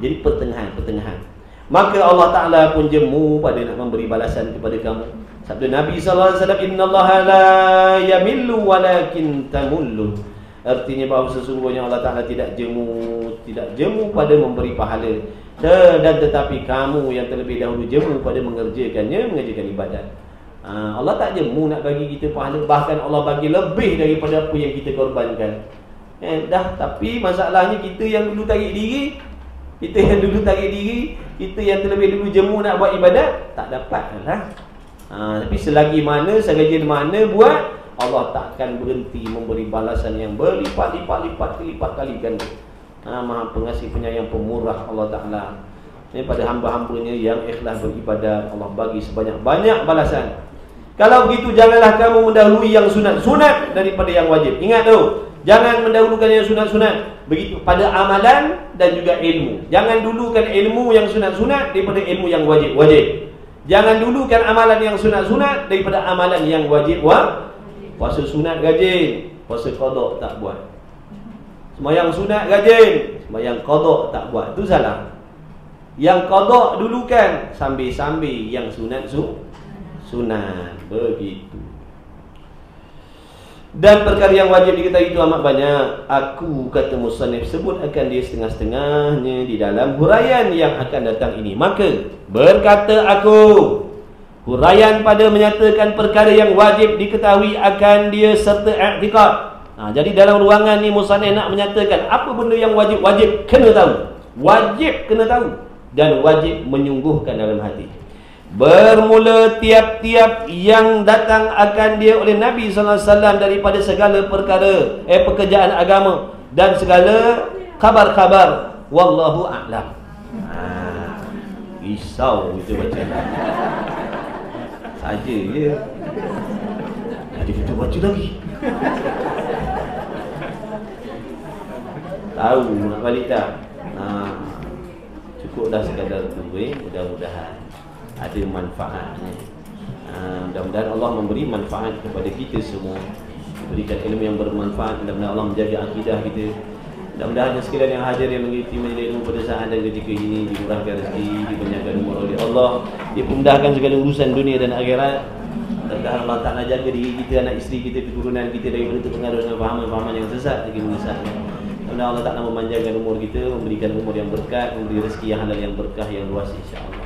Jadi pertengahan. Maka Allah Ta'ala pun jemu pada nak memberi balasan kepada kamu. Sabda Nabi SAW, innallaha la yamillu walakin tamullu. Artinya bahawa sesungguhnya Allah Ta'ala tidak jemu pada memberi pahala, dan tetapi kamu yang terlebih dahulu jemu pada mengerjakan ibadat. Allah tak jemu nak bagi kita pahala, bahkan Allah bagi lebih daripada apa yang kita korbankan. Tapi masalahnya kita yang dulu tarik diri, kita yang terlebih dulu jemu nak buat ibadat, tak dapat lah. Tapi selagi mana, selagi mana buat, Allah takkan berhenti memberi balasan yang berlipat-lipat kali ganda. Maha pengasih penyayang pemurah Allah Ta'ala. Pada hamba-hambanya yang ikhlas beribadat, Allah bagi sebanyak-banyak balasan. Kalau begitu, janganlah kamu mendahului yang sunat-sunat daripada yang wajib. Ingat tu, jangan mendahulukan yang sunat-sunat. Begitu pada amalan dan juga ilmu. Jangan dulukan ilmu yang sunat-sunat daripada ilmu yang wajib-wajib. Jangan dulukan amalan yang sunat-sunat daripada amalan yang wajib. Puasa sunat rajin, puasa qada tak buat. Sembahyang sunat rajin, sembahyang qada tak buat. Itu salah. Yang qada dulukan, sambil-sambil yang sunat begitu. Dan perkara yang wajib diketahui itu amat banyak. Aku, kata musannif, sebut akan dia setengah-setengahnya di dalam huraian yang akan datang ini. Maka berkata aku, Huraian pada menyatakan perkara yang wajib diketahui akan dia serta i'tiqad. Jadi dalam ruangan ni musannif nak menyatakan apa benda yang wajib kena tahu. Wajib kena tahu dan wajib menyungguhkan dalam hati. Bermula tiap-tiap yang datang akan dia oleh Nabi SAW daripada segala perkara pekerjaan agama dan segala khabar-khabar. Wallahu a'lam. Risau itu baca. Saja je. Jadi kita baca lagi. Tahu nak balik tak? Cukup dah sekadar tu. Mudah-mudahan ada manfaatnya. Mudah-mudahan Allah memberi manfaat kepada kita semua, berikan ilmu yang bermanfaat. Mudah-mudahan Allah menjaga akidah kita. Mudah-mudahan sekalian yang hadir yang mengikuti majlis ilmu pada saat dan ketika ini dimurahkan rezeki, dipanjangkan umur oleh Allah, dimudahkan segala urusan dunia dan akhirat. Mudah-mudahan Allah Ta'ala jaga diri kita, anak isteri kita, keturunan kita daripada terpengaruh dengan fahaman-fahaman yang sesat lagi menyesatkan. Mudah-mudahan Allah Ta'ala memanjangkan umur kita, memberikan umur yang berkat, memberi rezeki yang halal yang berkah yang luas insya-Allah.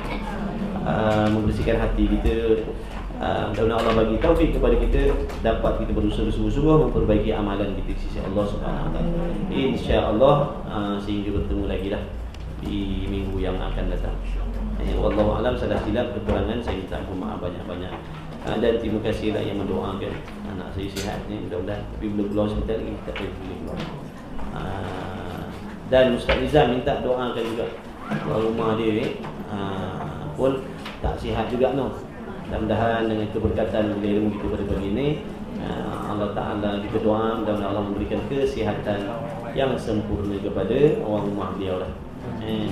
Membersihkan hati kita. Mudah-mudahan Allah bagi taufik kepada kita, dapat kita berusaha sungguh-sungguh memperbaiki amalan kita di sisi Allah Subhanahu Wa Taala. Insya-Allah sehingga bertemu lagi dah di minggu yang akan datang. Wallahu a'lam, salah silap kekurangan saya minta maaf banyak-banyak. Dan terima kasihlah yang mendoakan anak saya sihat ni, mudah-mudahan. Tapi belum keluar hospital lagi, tak boleh keluar. Dan Ustaz Nizam minta doakan juga rumah dia pun tak sihat juga no. Mudah-mudahan dengan keberkatan ilmu kita pada pagi ini, Allah Ta'ala kita doa, mudah-mudahan Allah memberikan kesihatan yang sempurna kepada orang rumah beliau lah,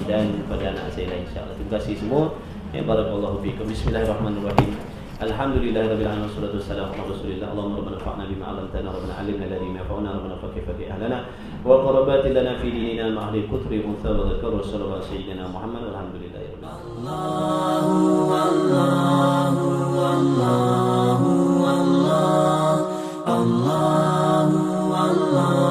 dan pada anak saya lah insya-Allah. Terima kasih semua. Barakallahu fiikum. Bismillahirrahmanirrahim. Alhamdulillahirabbil alamin wassalatu wassalamu ala rasulillah. Allahumma rabbana fa'na bima 'allamtana rabbana 'allimna alladhi yanfa'una rabbana faqih ahlana wa qarabatin lana fi dinina ma'al kutri unsa wa dzakar wa sallallahu sayyidina Muhammad. Alhamdulillahirabbil alamin. Allah